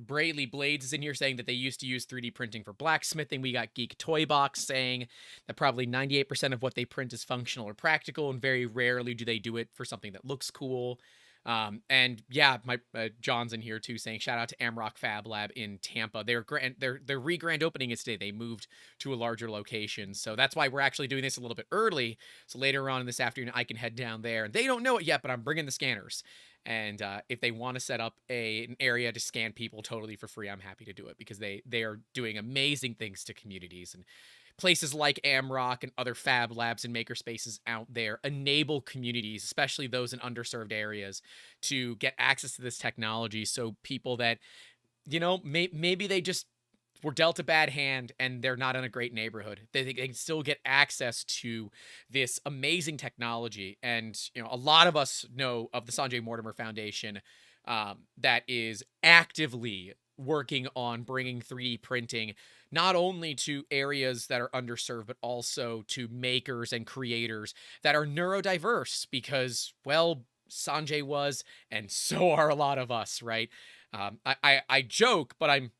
Brayley Blades is in here saying that they used to use 3D printing for blacksmithing. We got Geek Toy Box saying that probably 98% of what they print is functional or practical, and very rarely do they do it for something that looks cool. And yeah, my John's in here too saying shout out to Amrock Fab Lab in Tampa. Their re-grand opening is today. They moved to a larger location, so that's why we're actually doing this a little bit early. So later on in this afternoon, I can head down there, and they don't know it yet, but I'm bringing the scanners. And if they want to set up an area to scan people totally for free, I'm happy to do it, because they are doing amazing things to communities. And places like Amrock and other fab labs and maker spaces out there enable communities, especially those in underserved areas, to get access to this technology. So people that, maybe they just were dealt a bad hand and they're not in a great neighborhood, they can still get access to this amazing technology. And, a lot of us know of the Sanjay Mortimer Foundation that is actively working on bringing 3D printing not only to areas that are underserved, but also to makers and creators that are neurodiverse because, well, Sanjay was, and so are a lot of us, right? I joke, but I'm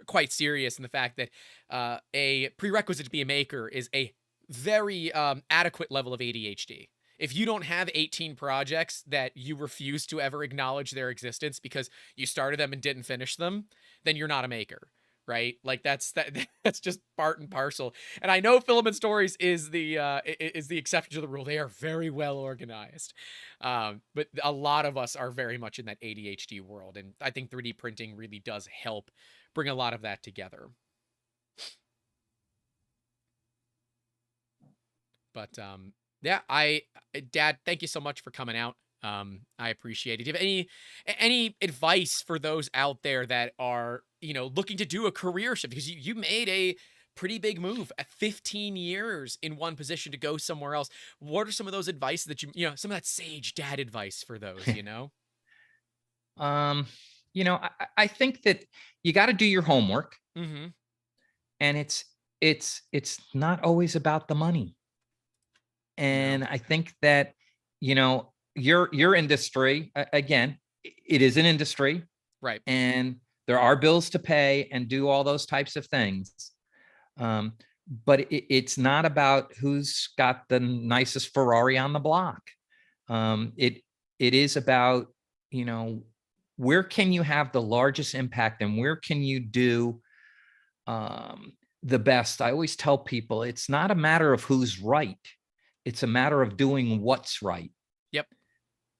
quite serious in the fact that a prerequisite to be a maker is a very adequate level of ADHD. If you don't have 18 projects that you refuse to ever acknowledge their existence because you started them and didn't finish them, then you're not a maker, right? Like that's just part and parcel. And I know Filament Stories is the exception to the rule. They are very well organized, but a lot of us are very much in that ADHD world, and I think 3D printing really does help bring a lot of that together. But yeah, Dad, thank you so much for coming out. I appreciate it. Do you have any advice for those out there that are, looking to do a career shift? Because you made a pretty big move at 15 years in one position to go somewhere else. What are some of those advice that some of that sage dad advice for those? Um, I think that you got to do your homework, Mm-hmm. and it's not always about the money. And No. I think that, your industry, again, it is an industry, Right. and there are bills to pay and do all those types of things. Um, but it's not about who's got the nicest Ferrari on the block. It is about, where can you have the largest impact, and where can you do the best. I always tell people it's not a matter of who's right. It's a matter of doing what's right. Yep.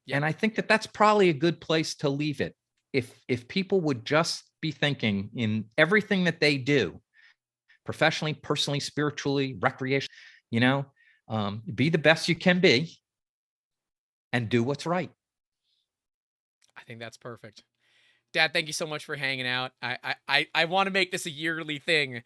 Yep. And I think that that's probably a good place to leave it. If people would just be thinking in everything that they do, professionally, personally, spiritually, recreation, be the best you can be and do what's right. I think that's perfect. Dad, thank you so much for hanging out. I want to make this a yearly thing.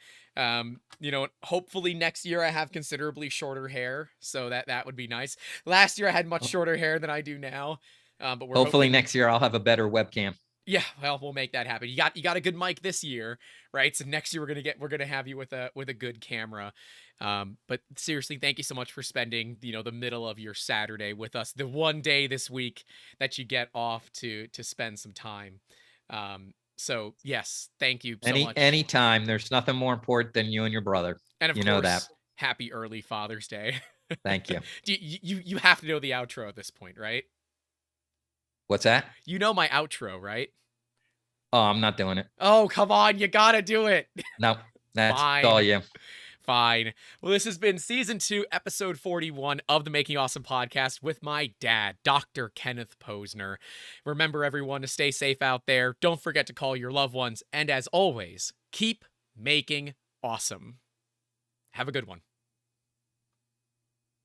Hopefully next year I have considerably shorter hair, so that would be nice. Last year I had much shorter hair than I do now, but we're Hopefully hoping next year I'll have a better webcam. yeah, well, we'll make that happen. You got a good mic this year, right? So next year we're gonna have you with a good camera. But seriously, thank you so much for spending the middle of your Saturday with us, the one day this week that you get off to spend some time. So yes, thank you so much. Anytime. There's nothing more important than you and your brother. And of You know course, that. happy early Father's Day. Thank you. You have to know the outro at this point, right? What's that? You know my outro, right? Oh, I'm not doing it. Oh, come on, you gotta do it. No, that's Fine. all you. Fine. Well, this has been season 2, episode 41 of the Making Awesome podcast with my dad, Dr. Kenneth Posner. Remember, everyone, to stay safe out there. Don't forget to call your loved ones. And as always, keep making awesome. Have a good one.